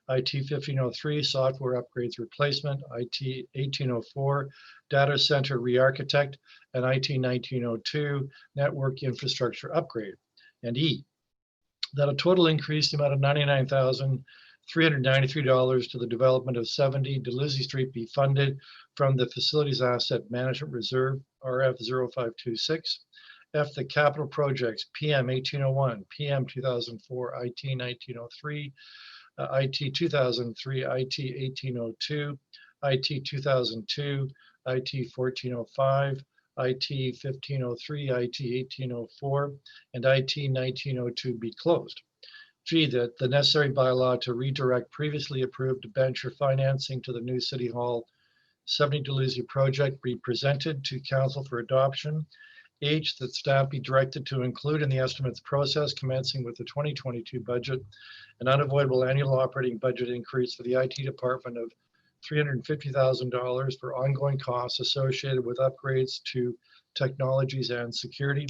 IT 1503, software upgrades replacement, IT 1804, data center re-architect, and IT 1902, network infrastructure upgrade. And E, that a total increase amount of $99,393 to the development of 70 Dalhousie Street be funded from the Facilities Asset Management Reserve, RF 0526. F, the capital projects, PM 1801, PM 2004, IT 1903, IT 2003, IT 1802, IT 2002, IT 1405, IT 1503, IT 1804, and IT 1902 be closed. G, that the necessary bylaw to redirect previously approved debenture financing to the new City Hall 70 Dalhousie project be presented to Council for adoption. H, that staff be directed to include in the estimates process commencing with the 2022 budget an unavoidable annual operating budget increase for the IT department of $350,000 for ongoing costs associated with upgrades to technologies and security.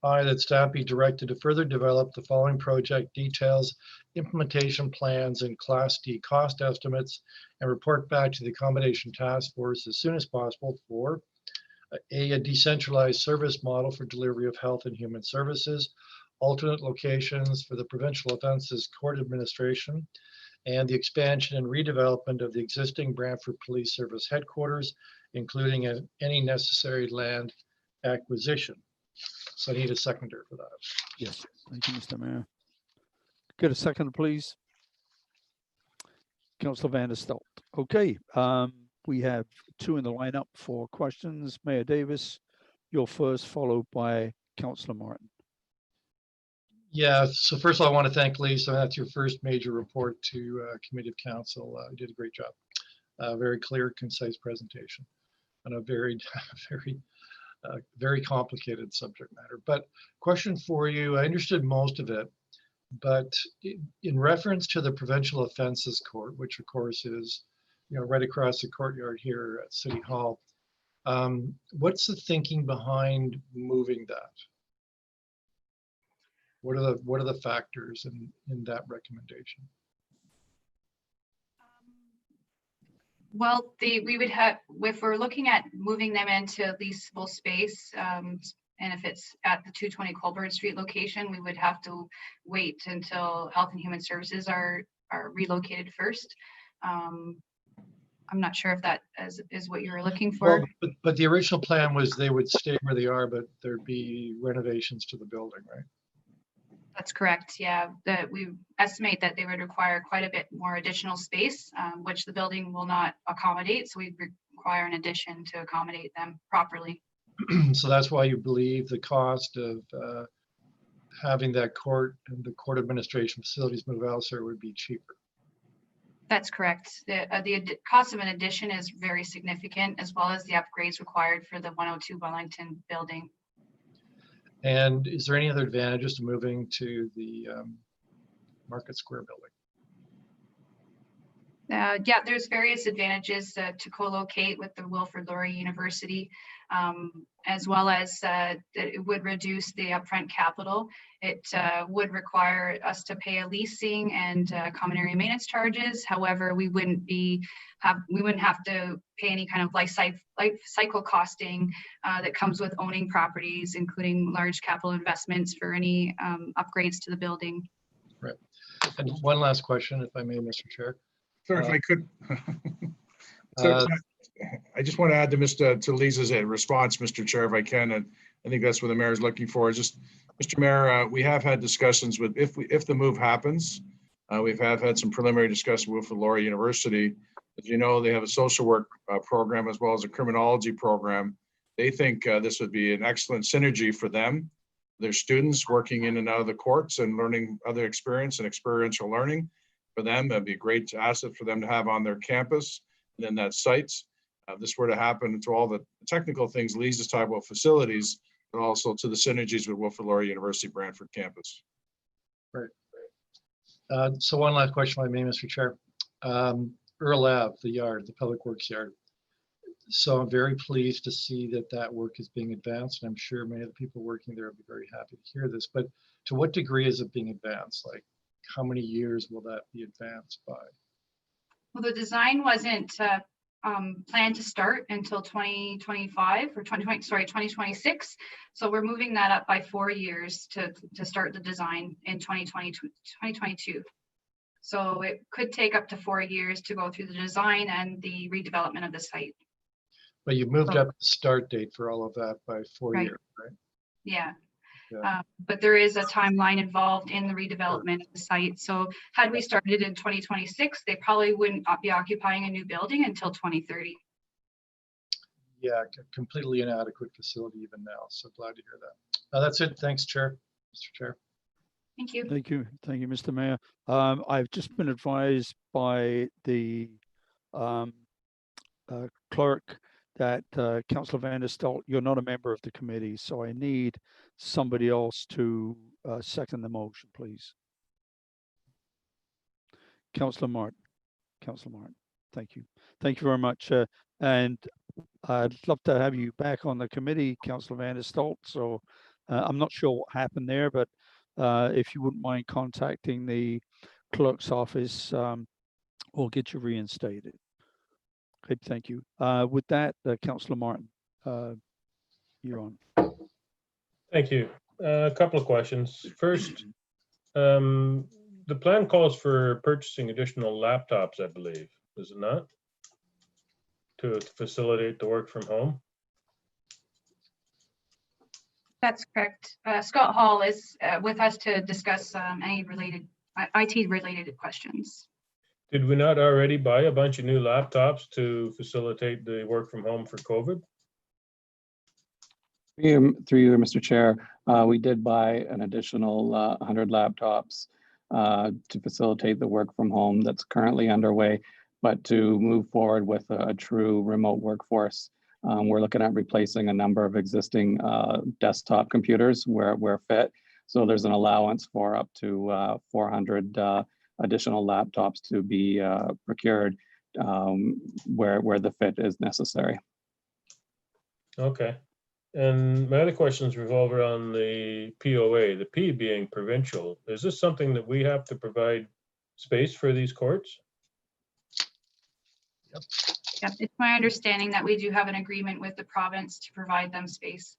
I, that staff be directed to further develop the following project details, implementation plans, and Class D cost estimates, and report back to the Accommodation Task Force as soon as possible for a decentralized service model for delivery of health and human services, alternate locations for the Provincial Offences Court Administration, and the expansion and redevelopment of the existing Brantford Police Service headquarters, including any necessary land acquisition. So I need a seconder for that. Yes, thank you, Mr. Mayor. Get a second, please. Councillor Van der Stelt. Okay, we have two in the lineup for questions. Mayor Davis, you're first, followed by Councillor Martin. Yeah, so first of all, I want to thank Lisa. That's your first major report to Committee of Council. You did a great job. Very clear, concise presentation on a very, very complicated subject matter. But question for you, I understood most of it, but in reference to the Provincial Offences Court, which of course is, right across the courtyard here at City Hall, what's the thinking behind moving that? What are the factors in that recommendation? Well, we would have, if we're looking at moving them into leasable space, and if it's at the 220 Colbert Street location, we would have to wait until Health and Human Services are relocated first. I'm not sure if that is what you were looking for. Well, but the original plan was they would stay where they are, but there'd be renovations to the building, right? That's correct. Yeah, that we estimate that they would require quite a bit more additional space, which the building will not accommodate. So we require an addition to accommodate them properly. So that's why you believe the cost of having that court and the court administration facilities move elsewhere would be cheaper. That's correct. The cost of an addition is very significant, as well as the upgrades required for the 102 Wellington building. And is there any other advantages to moving to the Market Square building? Yeah, there's various advantages to co-locate with the Wilfrid Laurier University, as well as that it would reduce the upfront capital. It would require us to pay a leasing and common area maintenance charges. However, we wouldn't have to pay any kind of life cycle costing that comes with owning properties, including large capital investments for any upgrades to the building. Right. And one last question, if I may, Mr. Chair. Sir, if I could. So, I just want to add to Lisa's response, Mr. Chair, if I can, and I think that's what the mayor is looking for. Just, Mr. Mayor, we have had discussions with, if the move happens, we have had some preliminary discussion with Laurier University. As you know, they have a social work program as well as a criminology program. They think this would be an excellent synergy for them, their students working in and out of the courts and learning other experience and experiential learning. For them, that'd be a great asset for them to have on their campus and in that site. If this were to happen, to all the technical things Lisa's talking about, facilities, but also to the synergies with Wilfrid Laurier University Brantford campus. Right. So one last question, if I may, Mr. Chair. Earl Ave, the yard, the public works yard. So I'm very pleased to see that work is being advanced, and I'm sure many of the people working there will be very happy to hear this. But to what degree is it being advanced? Like, how many years will that be advanced by? Well, the design wasn't planned to start until 2025 or 2026. So we're moving that up by 4 years to start the design in 2022. So it could take up to 4 years to go through the design and the redevelopment of the site. But you've moved up the start date for all of that by 4 Right. years, right? Yeah. Yeah. But there is a timeline involved in the redevelopment of the site. So had we started in 2026, they probably wouldn't be occupying a new building until 2030. Yeah, completely inadequate facility even now. So glad to hear that. That's it. Thanks, Chair. Mr. Chair. Thank you. Thank you, Mr. Mayor. I've just been advised by the clerk that Councillor Van der Stolt, you're not a member of the committee, so I need somebody else to second the motion, please. Councillor Martin. Councillor Martin, thank you. Thank you very much. And I'd love to have you back on the committee, Councillor Van der Stolt. So I'm not sure what happened there, but if you wouldn't mind contacting the clerk's office, we'll get you reinstated. Okay, thank you. With that, Councillor Martin, you're on. Thank you. A couple of questions. First, the plan calls for purchasing additional laptops, I believe, does it not? To facilitate the work from home? That's correct. Scott Hall is with us to discuss any related IT related questions. Did we not already buy a bunch of new laptops to facilitate the work from home for COVID? Through you, Mr. Chair, we did buy an additional 100 laptops to facilitate the work from home that's currently underway, but to move forward with a true remote workforce, we're looking at replacing a number of existing desktop computers where fit. So there's an allowance for up to 400 additional laptops to be procured where the fit is necessary. Okay. And my other questions revolve around the POA, the P being provincial. Is this something that we have to provide space for these courts? Yep. Yep, it's my understanding that we do have an agreement with the province to provide them space.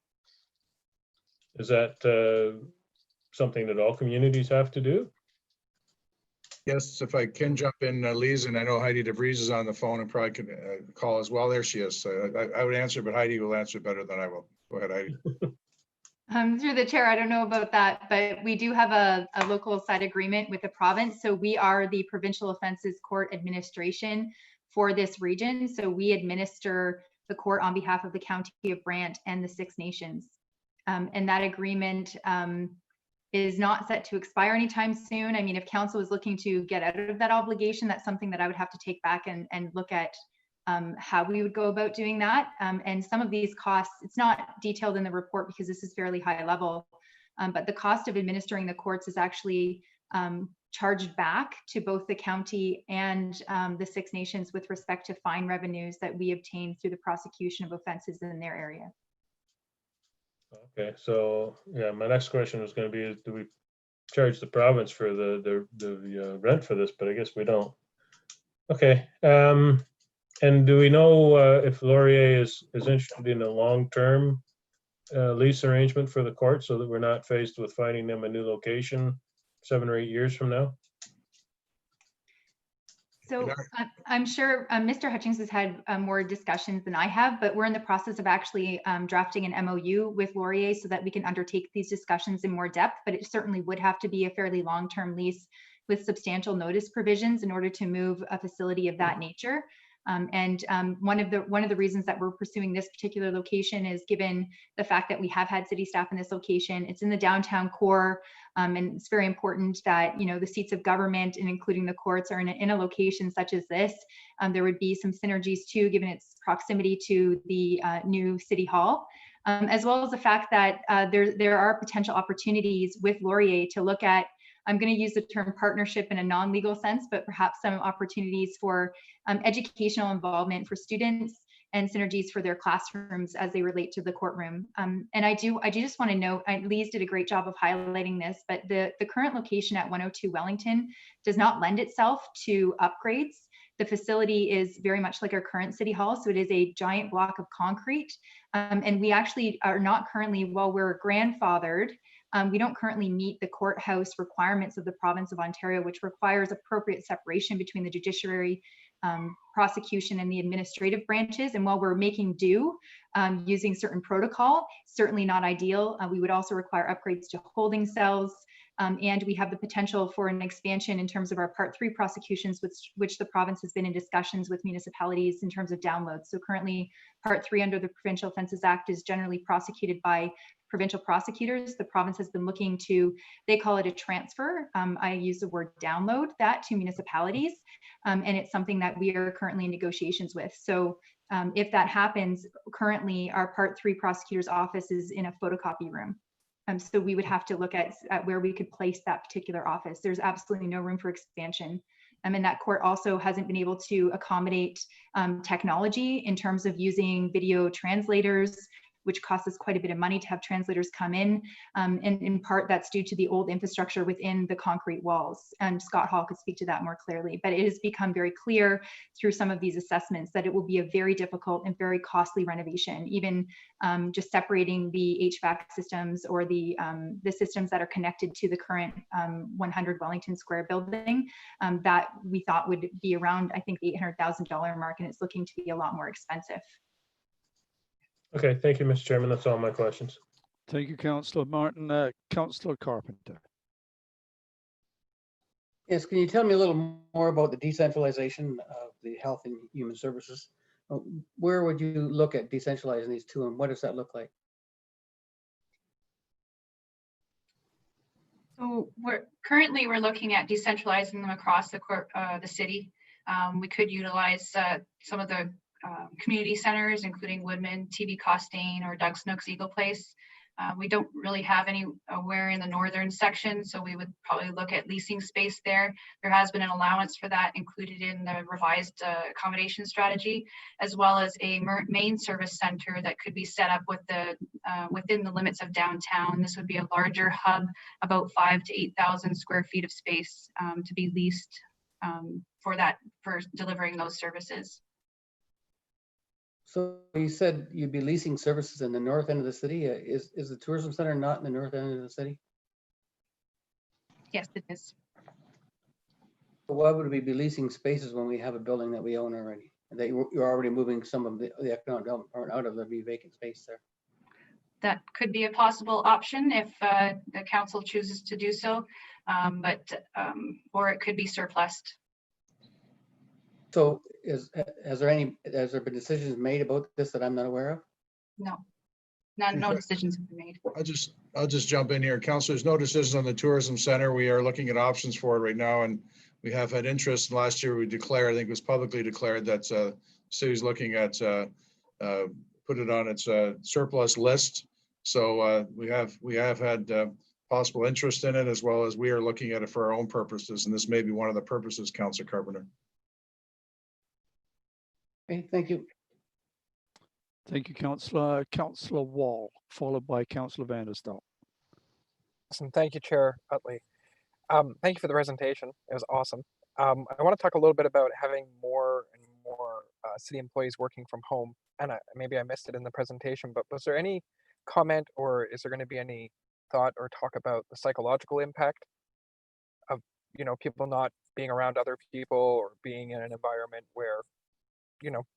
Is that something that all communities have to do? Yes, if I can jump in, Lisa, and I know Heidi DeVries is on the phone and probably could call as well. There she is. I would answer, but Heidi will answer better than I will. Go ahead, Heidi. Through the chair, I don't know about that, but we do have a local side agreement with the province. So we are the Provincial Offences Court Administration for this region. So we administer the court on behalf of the County of Brant and the Six Nations. And that agreement is not set to expire anytime soon. I mean, if council is looking to get out of that obligation, that's something that I would have to take back and look at how we would go about doing that. And some of these costs, it's not detailed in the report because this is fairly high level, but the cost of administering the courts is actually charged back to both the county and the Six Nations with respect to fine revenues that we obtain through the prosecution of offenses in their area. Okay, so yeah, my next question was going to be, do we charge the province for the rent for this? But I guess we don't. Okay, and do we know if Laurier is interested in a long-term lease arrangement for the court so that we're not faced with finding them a new location 7 or 8 years from now? So I'm sure Mr. Hutchings has had more discussions than I have, but we're in the process of actually drafting an MOU with Laurier so that we can undertake these discussions in more depth, but it certainly would have to be a fairly long-term lease with substantial notice provisions in order to move a facility of that nature. One of the reasons that we're pursuing this particular location is given the fact that we have had city staff in this location. It's in the downtown core, and it's very important that the seats of government and including the courts are in a location such as this. There would be some synergies too, given its proximity to the new city hall, as well as the fact that there are potential opportunities with Laurier to look at. I'm going to use the term partnership in a non-legal sense, but perhaps some opportunities for educational involvement for students and synergies for their classrooms as they relate to the courtroom. And I do just want to note, Lee's did a great job of highlighting this, but the current location at 102 Wellington does not lend itself to upgrades. The facility is very much like our current city hall, so it is a giant block of concrete. And we actually are not currently, while we're grandfathered, we don't currently meet the courthouse requirements of the province of Ontario, which requires appropriate separation between the judiciary, prosecution, and the administrative branches. And while we're making do using certain protocol, certainly not ideal. We would also require upgrades to holding cells. And we have the potential for an expansion in terms of our Part 3 prosecutions, which the province has been in discussions with municipalities in terms of downloads. So currently, Part 3 under the Provincial Offences Act is generally prosecuted by provincial prosecutors. The province has been looking to, they call it a transfer. I use the word download that to municipalities. And it's something that we are currently in negotiations with. So If that happens, currently our Part 3 prosecutor's office is in a photocopy room. So we would have to look at where we could place that particular office. There's absolutely no room for expansion. And that court also hasn't been able to accommodate technology in terms of using video translators, which costs us quite a bit of money to have translators come in. And in part, that's due to the old infrastructure within the concrete walls. And Scott Hall could speak to that more clearly. But it has become very clear through some of these assessments that it will be a very difficult and very costly renovation, even just separating the HVAC systems or the systems that are connected to the current 100 Wellington Square building, that we thought would be around, I think, the $800,000 mark, and it's looking to be a lot more expensive. Okay, thank you, Mr. Chairman. That's all my questions. Thank you, Councillor Martin. Councillor Carpenter. Yes, can you tell me a little more about the decentralization of the Health and Human Services? Where would you look at decentralizing these two, and what does that look like? So we're looking at decentralizing them across the city. We could utilize some of the community centers, including Woodman, TV Costain, or Doug Snook's Eagle Place. We don't really have anywhere in the northern section, so we would probably look at leasing space there. There has been an allowance for that included in the revised accommodation strategy, as well as a main service center that could be set up with within the limits of downtown. This would be a larger hub, about 5,000 to 8,000 square feet of space to be leased for delivering those services. So you said you'd be leasing services in the north end of the city. Is the tourism center not in the north end of the city? Yes, it is. So why would we be leasing spaces when we have a building that we own already? That you're already moving some of the economic development out of the vacant space there. That could be a possible option if the council chooses to do so, or it could be surplused. So has there been decisions made about this that I'm not aware of? No, no decisions have been made. I'll just jump in here. Council, there's no decisions on the tourism center. We are looking at options for it right now, and we have had interest. Last year we declared, I think it was publicly declared, that the city's looking at put it on its surplus list. So we have had possible interest in it, as well as we are looking at it for our own purposes, and this may be one of the purposes, Councilor Carpenter. Okay, thank you. Thank you, Councillor. Councillor Wall, followed by Councillor Vanderstel. Awesome. Thank you, Chair Utley. Thank you for the presentation. It was awesome. I want to talk a little bit about having more and more city employees working from home. And maybe I missed it in the presentation, but was there any comment, or is there going to be any thought or talk about the psychological impact of, people not being around other people or being in an environment where,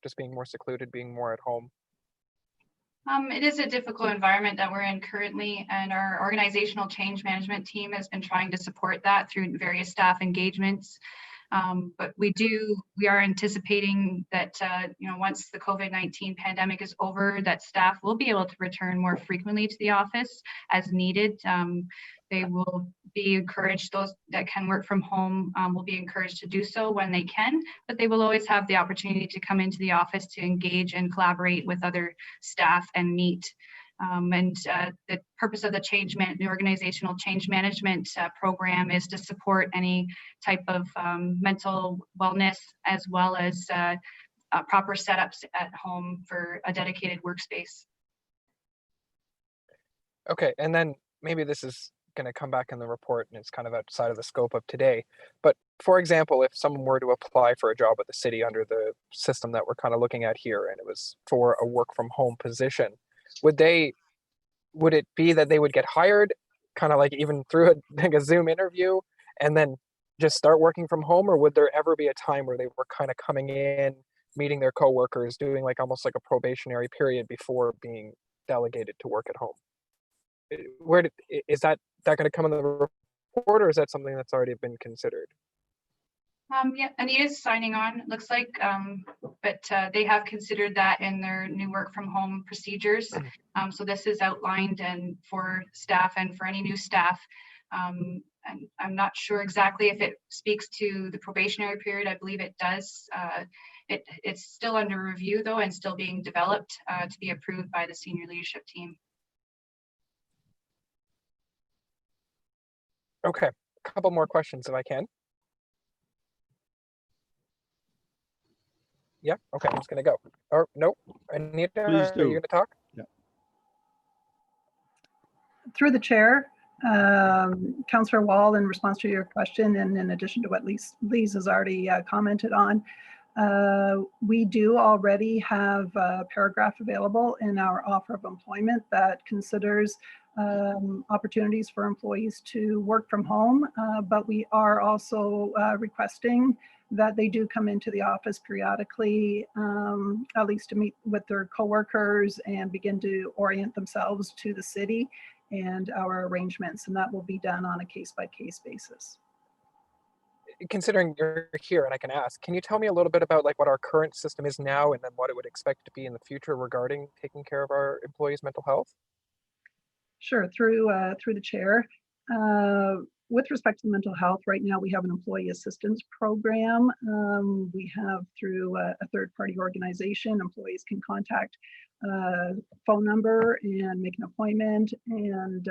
just being more secluded, being more at home? It is a difficult environment that we're in currently, and our organizational change management team has been trying to support that through various staff engagements. But we are anticipating that, once the COVID-19 pandemic is over, that staff will be able to return more frequently to the office as needed. They will be encouraged, those that can work from home will be encouraged to do so when they can, but they will always have the opportunity to come into the office to engage and collaborate with other staff and meet. The purpose of the organizational change management program is to support any type of mental wellness, as well as proper setups at home for a dedicated workspace. Okay, and then maybe this is going to come back in the report and it's kind of outside of the scope of today. But for example, if someone were to apply for a job at the city under the system that we're kind of looking at here, and it was for a work from home position, would it be that they would get hired kind of like even through a Zoom interview and then just start working from home? Or would there ever be a time where they were kind of coming in, meeting their coworkers, doing like almost like a probationary period before being delegated to work at home? Is that going to come in the report, or is that something that's already been considered? Yeah, and he is signing on, it looks like, but they have considered that in their new work from home procedures. So this is outlined and for staff and for any new staff. And I'm not sure exactly if it speaks to the probationary period. I believe it does. It's still under review though, and still being developed to be approved by the senior leadership team. Okay, a couple more questions if I can. Yeah, okay, I'm just gonna go. Or no, Anita, Please are you do. gonna talk? Through the chair, Councillor Wall, in response to your question, and in addition to what Lise has already commented on, we do already have a paragraph available in our offer of employment that considers opportunities for employees to work from home, but we are also requesting that they do come into the office periodically, at least to meet with their coworkers and begin to orient themselves to the city and our arrangements, and that will be done on a case-by-case basis. Considering you're here and I can ask, can you tell me a little bit about like what our current system is now and then what it would expect to be in the future regarding taking care of our employees' mental health? Sure, through the chair. With respect to mental health, right now we have an employee assistance program. We have through a third-party organization, employees can contact phone number and make an appointment and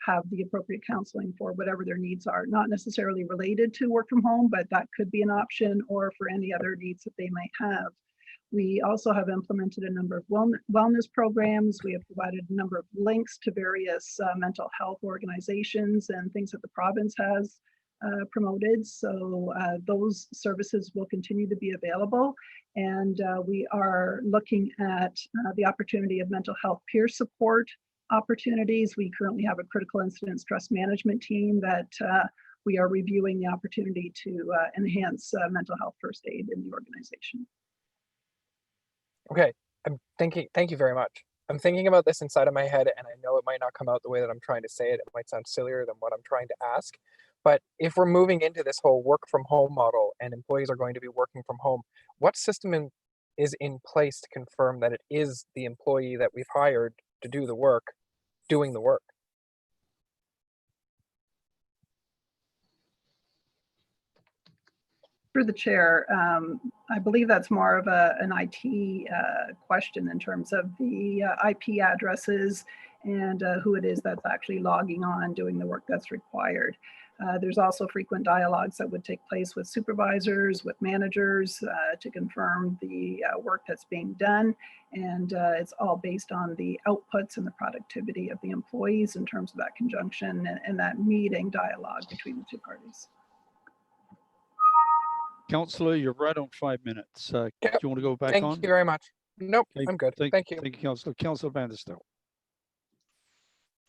have the appropriate counseling for whatever their needs are, not necessarily related to work from home, but that could be an option, or for any other needs that they might have. We also have implemented a number of wellness programs. We have provided a number of links to various mental health organizations and things that the province has promoted. So those services will continue to be available. And we are looking at the opportunity of mental health peer support opportunities. We currently have a critical incident stress management team that we are reviewing the opportunity to enhance mental health first aid in the organization. Okay, I'm thinking, thank you very much. I'm thinking about this inside of my head, and I know it might not come out the way that I'm trying to say it. It might sound sillier than what I'm trying to ask. But if we're moving into this whole work from home model and employees are going to be working from home, what system is in place to confirm that it is the employee that we've hired to do the work, doing the work? Through the chair, I believe that's more of an IT question in terms of the IP addresses and who it is that's actually logging on, doing the work that's required. There's also frequent dialogues that would take place with supervisors, with managers to confirm the work that's being done. And it's all based on the outputs and the productivity of the employees in terms of that conjunction and that meeting dialogue between the two parties. Councillor, you're right on 5 minutes. Do Yep. you want to go back Thank on? you very much. Nope, Okay, I'm good. Thank you. Thank you, Councillor. Councillor Vanderstel.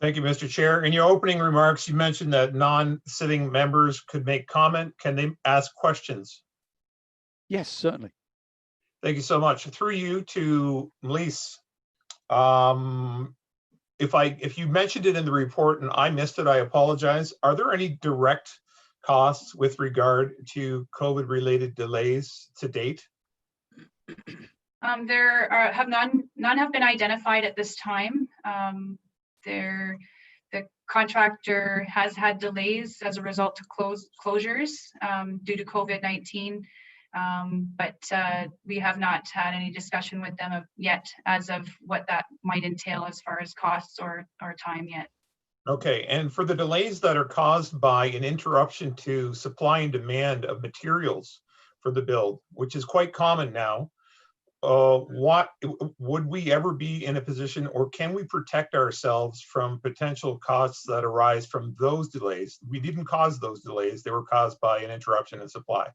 Thank you, Mr. Chair. In your opening remarks, you mentioned that non-sitting members could make comment. Can they ask questions? Yes, certainly. Thank you so much. Through you to Melise, if you mentioned it in the report and I missed it, I apologize. Are there any direct costs with regard to COVID-related delays to date? There have none have been identified at this time. The contractor has had delays as a result of closures due to COVID-19, but we have not had any discussion with them yet as of what that might entail as far as costs or time yet. Okay, and for the delays that are caused by an interruption to supply and demand of materials for the build, which is quite common now, what would we ever be in a position, or can we protect ourselves from potential costs that arise from those delays? We didn't cause those delays, they were caused by an interruption in supply.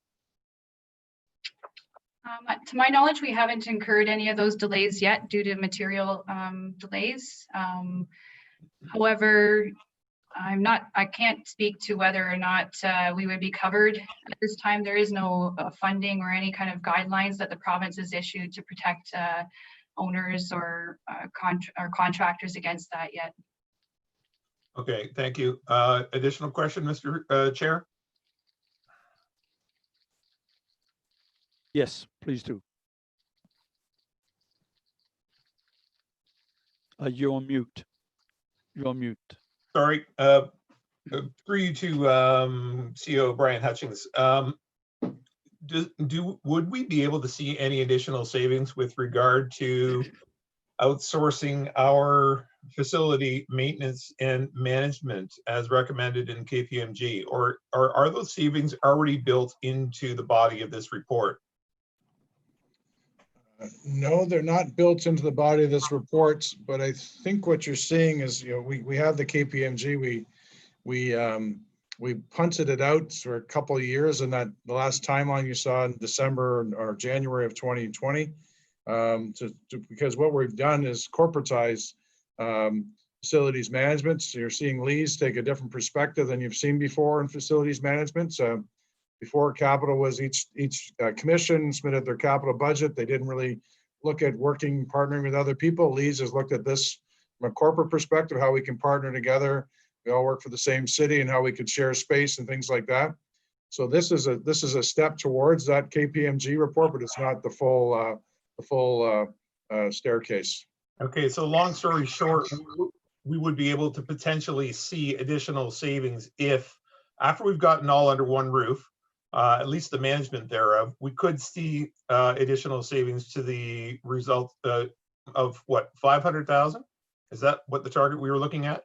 To my knowledge, we haven't incurred any of those delays yet due to material delays. However, I can't speak to whether or not we would be covered at this time. There is no funding or any kind of guidelines that the province has issued to protect owners or contractors against that yet. Okay, thank you. Additional question, Mr. Chair? Yes, please do. You're on mute. You're on mute. Sorry. through you to CEO Brian Hutchings. Would we be able to see any additional savings with regard to outsourcing our facility maintenance and management as recommended in KPMG, or are those savings already built into the body of this report? No, they're not built into the body of this report, but I think what you're seeing is, we have the KPMG, we punted it out for a couple of years, and that the last timeline you saw in December or January of 2020, because what we've done is corporatize facilities management. So you're seeing Lee's take a different perspective than you've seen before in facilities management. So before capital was each commission submitted their capital budget. They didn't really look at partnering with other people. Lee's has looked at this from a corporate perspective, how we can partner together. We all work for the same city and how we could share space and things like that. So this is a step towards that KPMG report, but it's not the full staircase. Okay, so long story short, we would be able to potentially see additional savings if, after we've gotten all under one roof, at least the management thereof, we could see additional savings to the result of what, 500,000? Is that what the target we were looking at?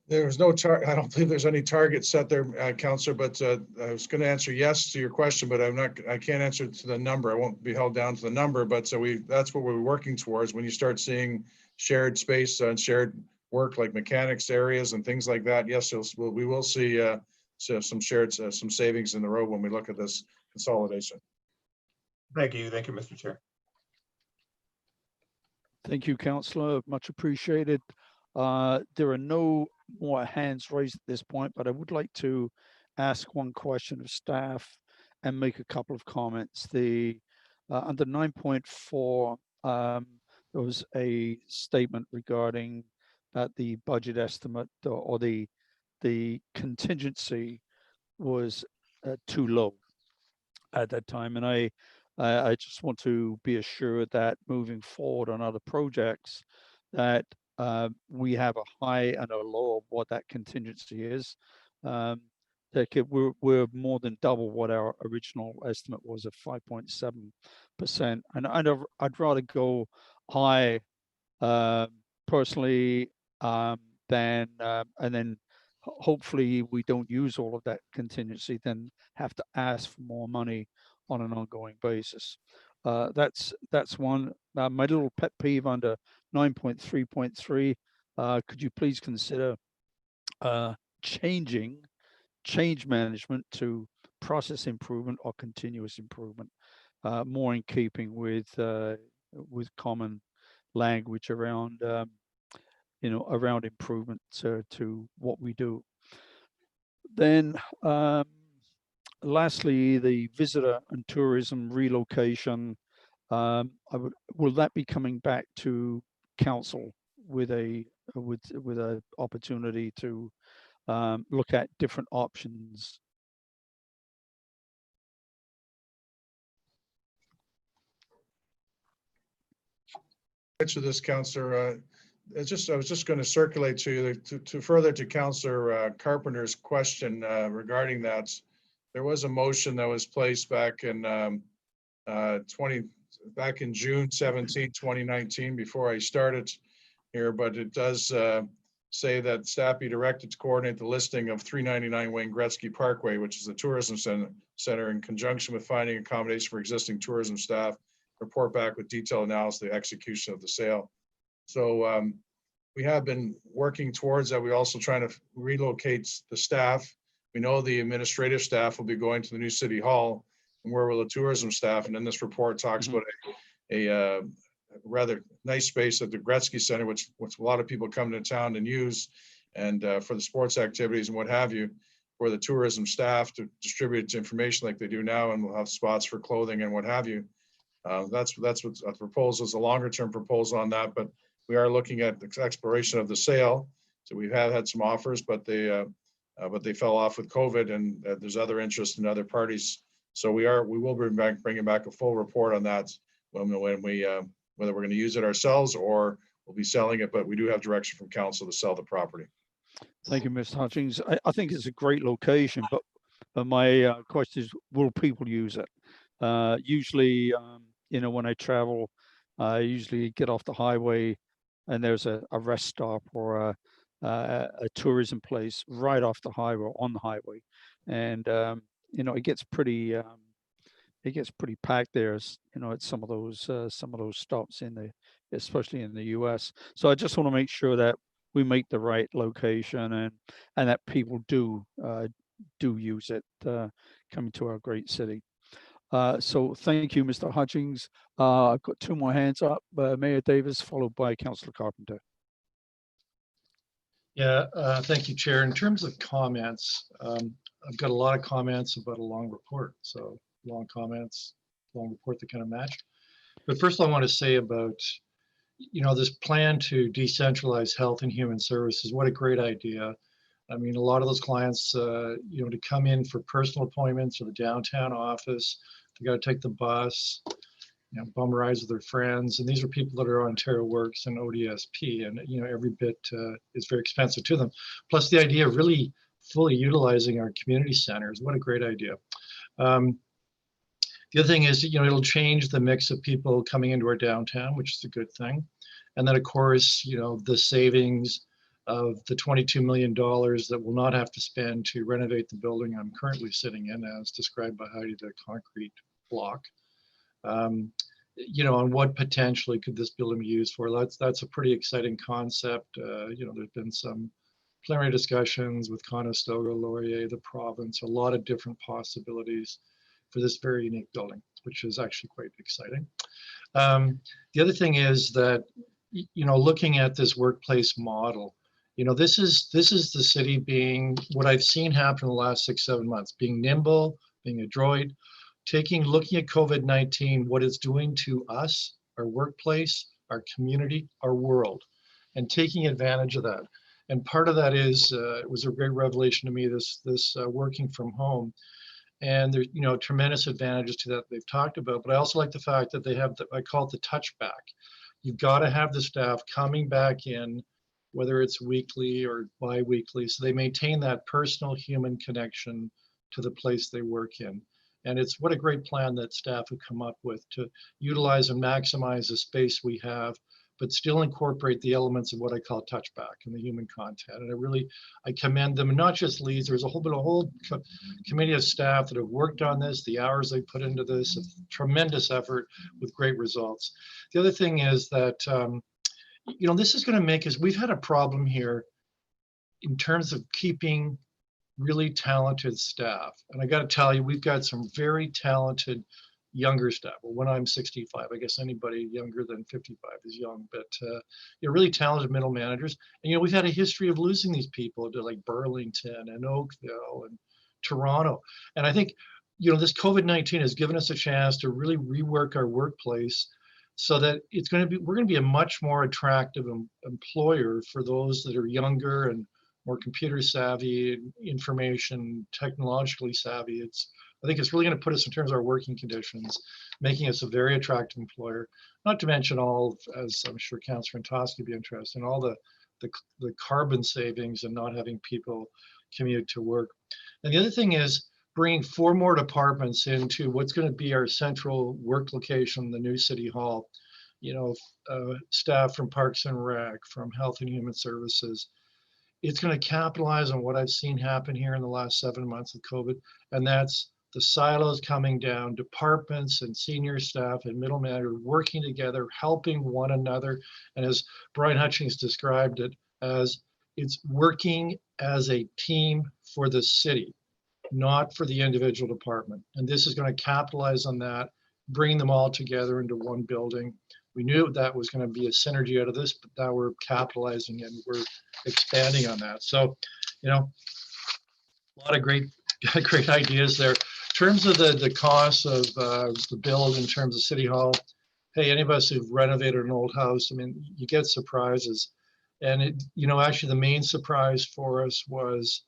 There's no target. I don't believe there's any target set there, Councillor, but I was going to answer yes to your question, but I can't answer to the number. I won't be held down to the number, but that's what we're working towards. When you start seeing shared space and shared work like mechanics areas and things like that, yes, we will see some savings in the road when we look at this consolidation. Thank you, Mr. Chair. Thank you, Councillor. Much appreciated. There are no more hands raised at this point, but I would like to ask one question of staff and make a couple of comments. Under 9.4, there was a statement regarding that the budget estimate or the contingency was too low at that time, and I just want to be assured that moving forward on other projects that we have a high and a low of what that contingency is. We're more than double what our original estimate was of 5.7%, and I'd rather go high personally than and then hopefully we don't use all of that contingency, then have to ask for more money on an ongoing basis. That's one. My little pet peeve under 9.3.3, could you please consider change management to process improvement or continuous improvement, more in keeping with common language around around improvement to what we do. Then lastly, the visitor and tourism relocation, will that be coming back to council with a opportunity to look at different options? Answer this, Councillor. I was just going to circulate to you to further to Councillor Carpenter's question regarding that. There was a motion that was placed back in June 17, 2019, before I started here, but it does say that staff be directed to coordinate the listing of 399 Wayne Gretzky Parkway, which is a tourism center, in conjunction with finding accommodation for existing tourism staff, report back with detailed analysis of the execution of the sale. So we have been working towards that. We're also trying to relocate the staff. We know the administrative staff will be going to the new city hall, and where will the tourism staff? And then this report talks about a rather nice space at the Gretzky Center, which a lot of people come to town and use, and for the sports activities and what have you, for the tourism staff to distribute information like they do now, and we'll have spots for clothing and what have you. That's what the proposal is, a longer term proposal on that, but we are looking at the exploration of the sale. So we have had some offers, but they fell off with COVID, and there's other interest in other parties. So we will be bringing back a full report on that when we whether we're going to use it ourselves or we'll be selling it, but we do have direction from council to sell the property. Thank you, Mr. Hutchings. I think it's a great location, but my question is, will people use it? Usually, when I travel, I usually get off the highway and there's a rest stop or a tourism place right off the highway, on the highway. And, it gets pretty packed there, at some of those stops especially in the US. So I just want to make sure that we make the right location and that people do use it coming to our great city. So thank you, Mr. Hutchings. I've got two more hands up, Mayor Davis, followed by Councillor Carpenter. Yeah, thank you, Chair. In terms of comments, I've got a lot of comments about a long report. So long comments, long report that kind of match. But first I want to say about, this plan to decentralize health and human services. What a great idea. I mean, a lot of those clients, to come in for personal appointments or the downtown office, they got to take the bus, bum rides with their friends. And these are people that are on Ontario Works and ODSP, and, every bit is very expensive to them. Plus the idea of really fully utilizing our community centers. What a great idea. The other thing is, it'll change the mix of people coming into our downtown, which is a good thing. And then, of course, the savings of the $22 million that we'll not have to spend to renovate the building I'm currently sitting in, as described by Heidi, the concrete block. And what potentially could this building be used for? That's a pretty exciting concept. There's been some preliminary discussions with Conestoga, Laurier, the province, a lot of different possibilities for this very unique building, which is actually quite exciting. The other thing is that, looking at this workplace model, this is the city being what I've seen happen in the last 6-7 months, being nimble, being adroit, looking at COVID-19, what it's doing to us, our workplace, our community, our world, and taking advantage of that. And part of that is, it was a great revelation to me, this working from home. And there's, tremendous advantages to that they've talked about. But I also like the fact that they have, I call it the touchback. You've got to have the staff coming back in, whether it's weekly or bi-weekly, so they maintain that personal human connection to the place they work in. And it's what a great plan that staff have come up with to utilize and maximize the space we have, but still incorporate the elements of what I call touchback and the human content. And I commend them, and not just leads. There's a whole committee of staff that have worked on this, the hours they put into this, a tremendous effort with great results. The other thing is that, this is going to make us, we've had a problem here in terms of keeping really talented staff. And I got to tell you, we've got some very talented younger staff. Well, when I'm 65, I guess anybody younger than 55 is young, but really talented middle managers. And we've had a history of losing these people to like Burlington and Oakville and Toronto. And I think this COVID-19 has given us a chance to really rework our workplace so that we're going to be a much more attractive employer for those that are younger and more computer savvy, information technologically savvy. I think it's really going to put us in terms of our working conditions, making us a very attractive employer, not to mention all, as I'm sure Councillor Antosky would be interested in, all the carbon savings and not having people commute to work. And the other thing is bringing 4 more departments into what's going to be our central work location, the new City Hall, staff from Parks and Rec, from Health and Human Services. It's going to capitalize on what I've seen happen here in the last 7 months of COVID, and that's the silos coming down, departments and senior staff and middle managers working together, helping one another. And as Brian Hutchings described it, as it's working as a team for the city, not for the individual department. And this is going to capitalize on that, bringing them all together into one building. We knew that was going to be a synergy out of this, but now we're capitalizing and we're expanding on that. So, a lot of great ideas there. In terms of the cost of the build in terms of City Hall, hey, any of us who've renovated an old house, I mean, you get surprises. And actually the main surprise for us was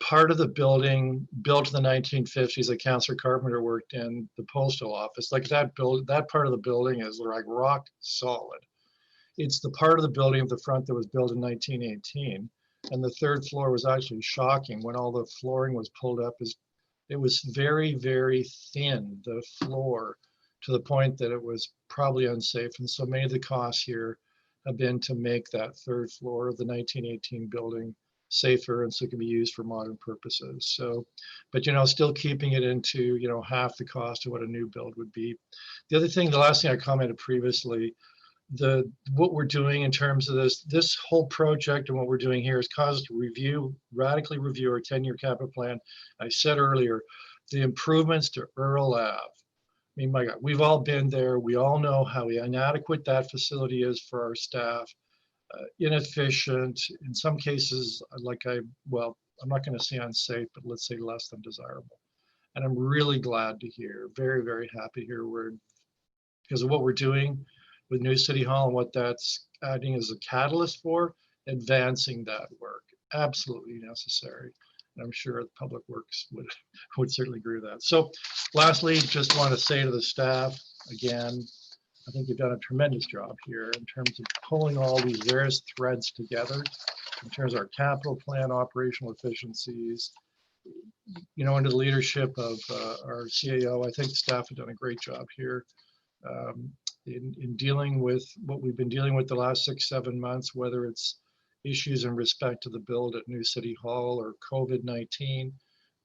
part of the building built in the 1950s that Councillor Carpenter worked in, the postal office. Like that part of the building is like rock solid. It's the part of the building at the front that was built in 1918 And the third floor was actually shocking when all the flooring was pulled up. It was very, very thin, the floor, to the point that it was probably unsafe. And so many of the costs here have been to make that third floor of the 1918 building safer and so it can be used for modern purposes. So, but still keeping it into, half the cost of what a new build would be. The other thing, the last thing I commented previously, what we're doing in terms of this whole project and what we're doing here has caused us to radically review our 10-year capital plan. I said earlier, the improvements to Earl Ave. I mean, my God, we've all been there. We all know how inadequate that facility is for our staff, inefficient, in some cases, I'm not going to say unsafe, but let's say less than desirable. And I'm really glad to hear, very, very happy here, because of what we're doing with New City Hall and what that's adding as a catalyst for advancing that work. Absolutely necessary. And I'm sure the Public Works would certainly agree with that. So lastly, just want to say to the staff, again, I think you've done a tremendous job here in terms of pulling all these various threads together in terms of our capital plan, operational efficiencies, under the leadership of our CAO. I think the staff have done a great job here in dealing with what we've been dealing with the last 6-7 months, whether it's issues in respect to the build at New City Hall or COVID-19,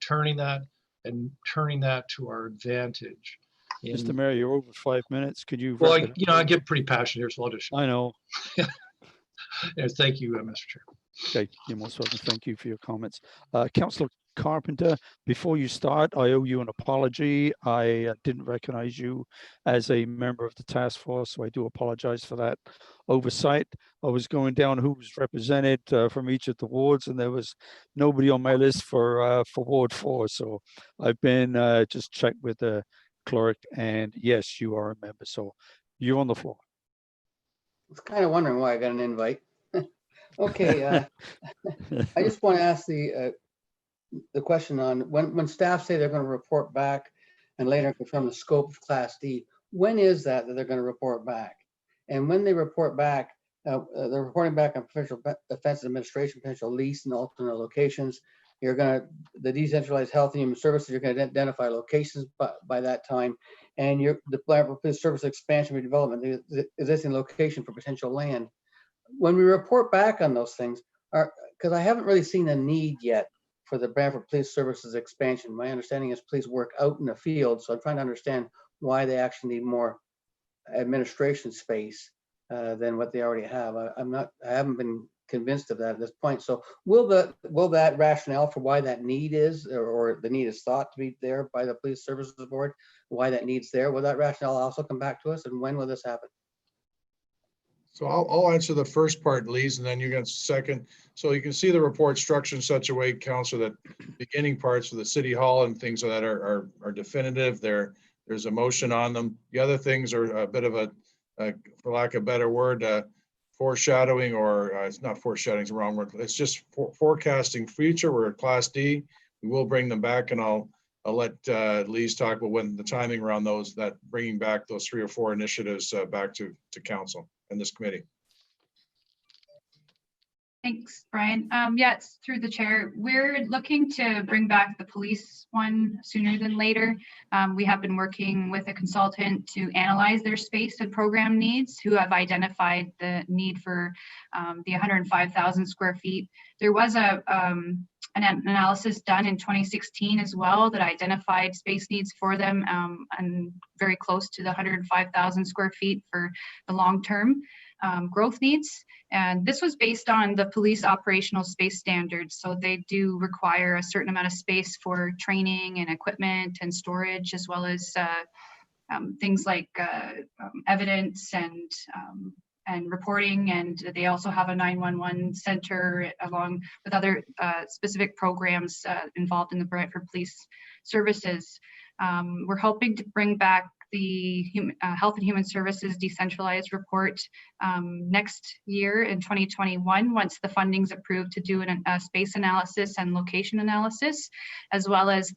turning that to our advantage. Mr. Mayor, you're over 5 minutes. Could you? Well, I get pretty passionate here, so I'll just. I know. Yes, thank you, Mr. Chair. Okay, you're most welcome. Thank you for your comments. Councillor Carpenter, before you start, I owe you an apology. I didn't recognize you as a member of the task force, so I do apologize for that oversight. I was going down who was represented from each of the wards, and there was nobody on my list for Ward 4. So I've been just checked with the clerk, and yes, you are a member. So you're on the floor. I was kind of wondering why I got an invite. Okay, I just want to ask the question on when staff say they're going to report back and later confirm the scope of Class D. When is that they're going to report back? And when they report back, they're reporting back on potential offense administration, potential lease and alternate locations. The decentralized health and human services, you're going to identify locations by that time, and the police service expansion and redevelopment, the existing location for potential land. When we report back on those things, because I haven't really seen a need yet for the Brantford Police Services expansion. My understanding is police work out in the field, so I'm trying to understand why they actually need more administration space than what they already have. I haven't been convinced of that at this point. So will that rationale for why that need is, or the need is thought to be there by the Police Services Board, why that need's there, will that rationale also come back to us, and when will this happen? So I'll answer the first part, Lise, and then you got second. So you can see the report structured in such a way, Councilor, that beginning parts of the City Hall and things like that are definitive. There's a motion on them. The other things are a bit of a for lack of a better word, foreshadowing, or it's not foreshadowing, it's the wrong word. It's just forecasting future. We're at Class D. We will bring them back, and I'll let Lise talk about when the timing around those, that bringing back those 3 or 4 initiatives back to council and this committee. Thanks, Brian. Yes, through the chair, we're looking to bring back the police one sooner than later. We have been working with a consultant to analyze their space and program needs, who have identified the need for the 105,000 square feet. There was an analysis done in 2016 as well that identified space needs for them, and very close to the 105,000 square feet for the long-term growth needs. And this was based on the police operational space standards. So they do require a certain amount of space for training and equipment and storage, as well as things like evidence and reporting. And they also have a 911 center, along with other specific programs involved in the Brantford Police Services. We're hoping to bring back the Health and Human Services decentralized report next year in 2021, once the funding's approved to do a space analysis and location analysis, as well as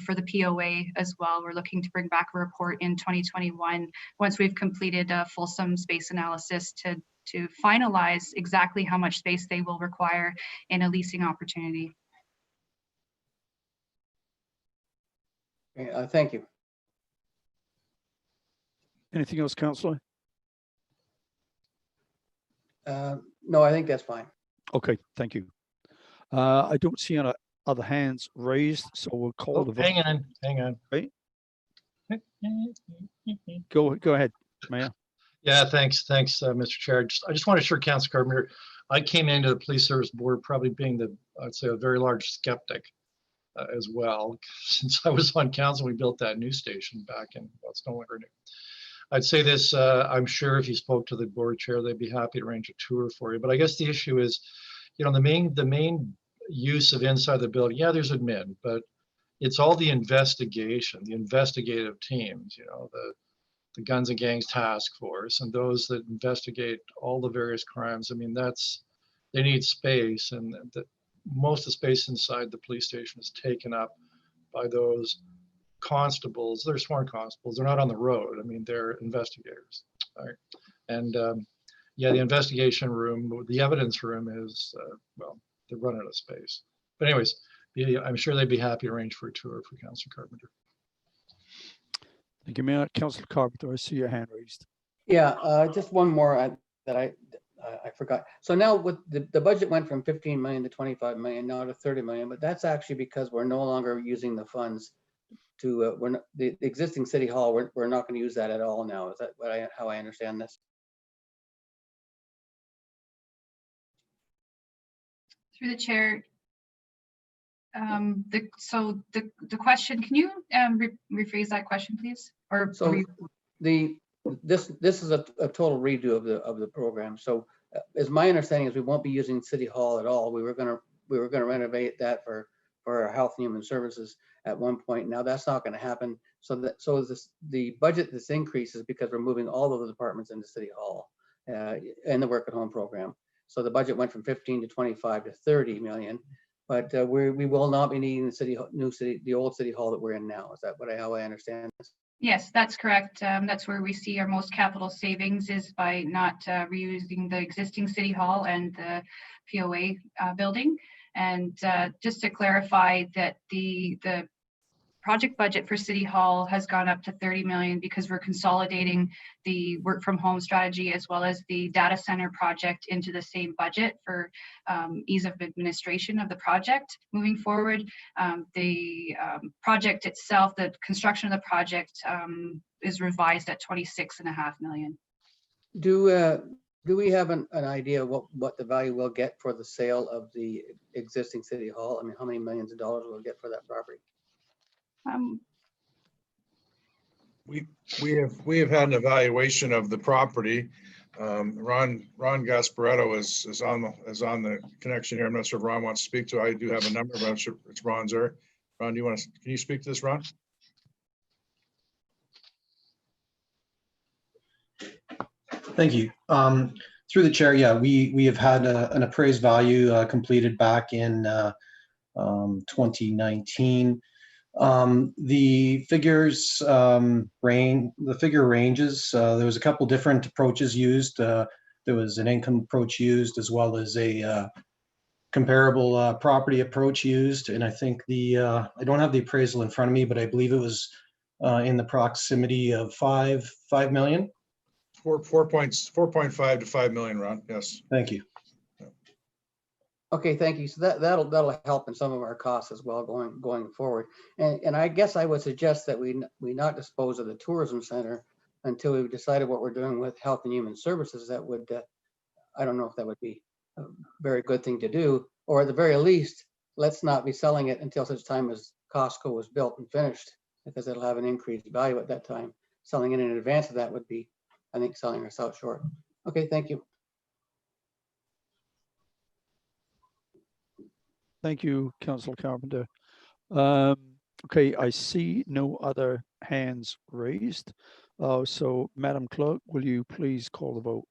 for the POA as well. We're looking to bring back a report in 2021 once we've completed a fulsome space analysis to to finalize exactly how much space they will require in a leasing opportunity. Okay, thank you. Anything else, Councillor? No, I think that's fine. Okay, thank you. I don't see any other hands raised, so we'll call the vote. Hang on. Go ahead, Mayor. Yeah, thanks, Mr. Chair. I just want to assure Council Carpenter, I came into the Police Service Board probably being I'd say a very large skeptic as well. Since I was on council, we built that news station back in, well, it's no longer new. I'd say this, I'm sure if you spoke to the board chair, they'd be happy to arrange a tour for you. But I guess the issue is, you know, the main use of inside the building, yeah, there's admin, but it's all the investigation, the investigative teams, you know, the Guns and Gangs Task Force and those that investigate all the various crimes. I mean, they need space, and most of the space inside the police station is taken up by those constables. They're sworn constables. They're not on the road. I mean, they're investigators. All right. And yeah, the investigation room, the evidence room is, well, they're running out of space. But anyways, I'm sure they'd be happy to arrange for a tour for Councillor Carpenter. Thank you, Mayor. Councillor Carpenter, I see your hand raised. Yeah, just one more that I forgot. So now with the budget went from 15 million to 25 million, now to 30 million, but that's actually because we're no longer using the funds to, the existing city hall, we're not going to use that at all now. Is that how I understand this? Through the chair, the question, can you rephrase that question, please? Or so this is a total redo of the program. So as my understanding is we won't be using City Hall at all. We were gonna renovate that for our Health and Human Services at one point. Now that's not going to happen. So the budget this increases because we're moving all of the departments into City Hall and the work at home program. So the budget went from 15 to 25 to 30 million. But we will not be needing the old City Hall that we're in now. Is that how I understand this? Yes, that's correct. That's where we see our most capital savings is by not reusing the existing City Hall and the POA building. And just to clarify that the project budget for City Hall has gone up to 30 million because we're consolidating the work from home strategy as well as the data center project into the same budget for ease of administration of the project moving forward. The project itself, the construction of the project is revised at 26.5 million. Do we have an idea what the value we'll get for the sale of the existing City Hall? I mean, how many millions of dollars we'll get for that property? We have had an evaluation of the property. Ron Gasparetto is on the connection here. I'm not sure if Ron wants to speak to. I do have a number, but I'm sure it's Ron's there. Ron, can you speak to this, Ron? Thank you. Through the chair, yeah, we have had an appraised value completed back in 2019. The figures ranges. There was a couple different approaches used. There was an income approach used as well as a comparable property approach used. And I think I don't have the appraisal in front of me, but I believe it was in the proximity of 5 million. 4.5 to 5 million, Ron. Yes. Thank you. Okay, thank you. So that'll help in some of our costs as well going forward. And I guess I would suggest that we not dispose of the tourism center until we've decided what we're doing with Health and Human Services. That would, I don't know if that would be a very good thing to do, or at the very least, let's not be selling it until such time as Costco is built and finished, because it'll have an increased value at that time. Selling it in advance of that would be, I think, selling ourselves short. Okay, thank you. Thank you, Councillor Carpenter. Okay, I see no other hands raised. So, Madam Clerk, will you please call the vote?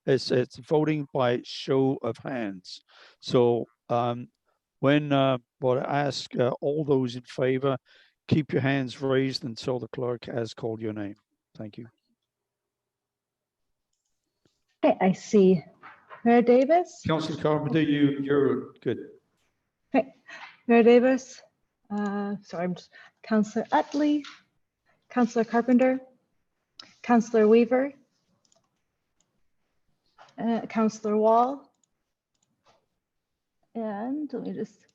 It's voting by show of hands. So, when I ask all those in favor, keep your hands raised until the clerk has called your name. Thank you. Okay, I see Mayor Davis. Councillor Carpenter, you're good. Okay, Mayor Davis. Sorry, I'm just Councillor Utley, Councillor Carpenter, Councillor Weaver, Councillor Wall, and let me just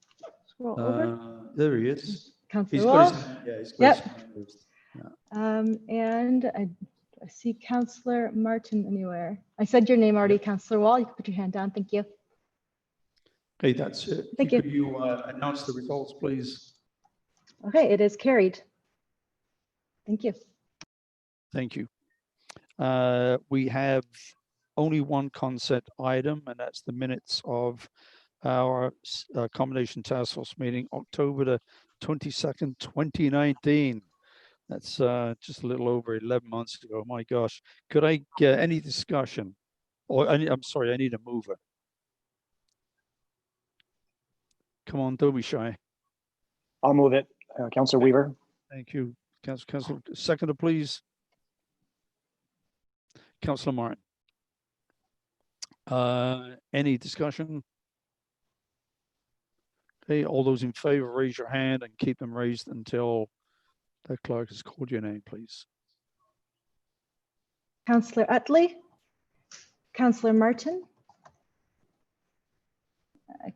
scroll over. There he is. Councillor He's got Wall. his hand, yeah, he's got Yep. his hand raised. Yeah. And I see Councillor Martin anywhere. I said your name already, Councillor Wall. You can put your hand down. Thank you. Okay, that's it. Thank you. Could you announce the results, please? Okay, it is carried. Thank you. Thank you. We have only one consent item, and that's the minutes of our accommodation task force meeting, October the 22nd, 2019. That's just a little over 11 months ago. My gosh. Could I get any discussion? Or I'm sorry, I need a mover. Come on, don't be shy. I'll move it. Councillor Weaver. Thank you. Councillor, seconder, please. Councillor Martin. Any discussion? Okay, all those in favor, raise your hand and keep them raised until the clerk has called your name, please. Councillor Utley, Councillor Martin,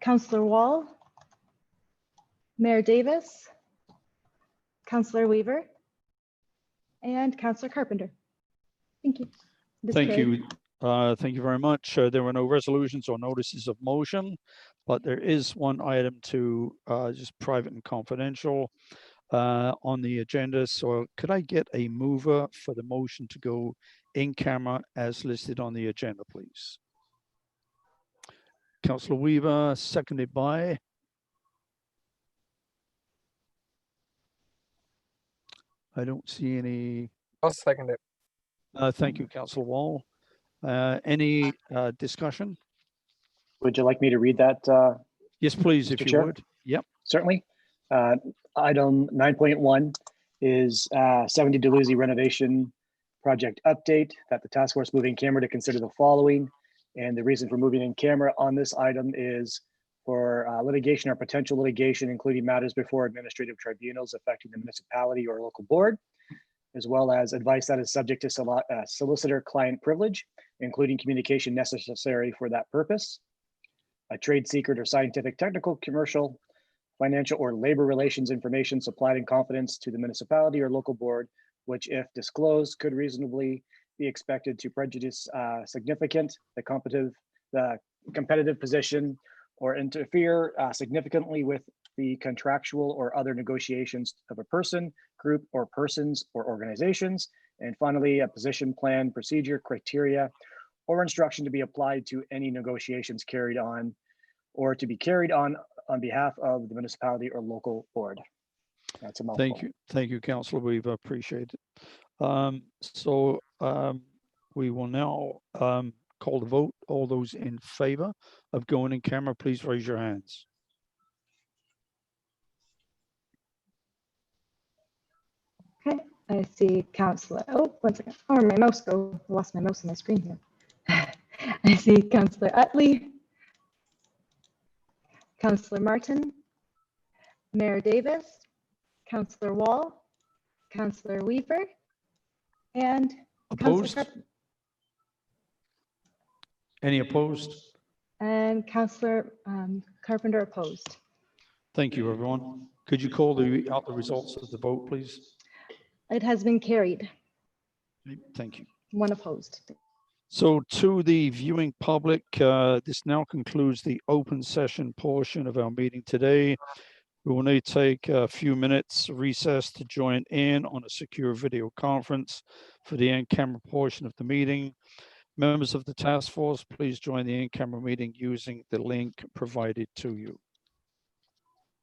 Councillor Wall, Mayor Davis, Councillor Weaver, and Councillor Carpenter. Thank you. Thank you. Thank you very much. There were no resolutions or notices of motion, but there is one item to just private and confidential on the agenda. So could I get a mover for the motion to go in camera as listed on the agenda, please? Councillor Weaver, seconded by? I don't see any. I'll second it. Thank you, Councillor Wall. Any discussion? Would you like me to read that? Yes, please, Mr. if you Chair? would. Yep. Certainly. Item 9.1 is 70 Dalhousie renovation project update, that the task force moving camera to consider the following. And the reason for moving in camera on this item is for litigation or potential litigation, including matters before administrative tribunals affecting the municipality or local board, as well as advice that is subject to solicitor-client privilege, including communication necessary for that purpose, a trade secret or scientific, technical, commercial, financial, or labor relations information supplied in confidence to the municipality or local board, which, if disclosed, could reasonably be expected to prejudice the competitive position or interfere significantly with the contractual or other negotiations of a person, group, or persons or organizations. And finally, a position plan, procedure, criteria, or instruction to be applied to any negotiations carried on or to be carried on behalf of the municipality or local board. That's a mouthful. Thank you, Councillor Weaver. Appreciate it. We will now call the vote. All those in favor of going in camera, please raise your hands. Okay, I see Councillor. Oh, one second. Oh, where'd my mouse go? I lost my mouse on my screen here. I see Councillor Utley, Councillor Martin, Mayor Davis, Councillor Wall, Councillor Weaver, and Opposed? Councillor Any opposed? and Councillor Carpenter opposed. Thank you, everyone. Could you call out the results of the vote, please? It has been carried. Thank you. One opposed. So to the viewing public, this now concludes the open session portion of our meeting today. We will now take a few minutes recess to join in on a secure video conference for the in-camera portion of the meeting. Members of the task force, please join the in-camera meeting using the link provided to you.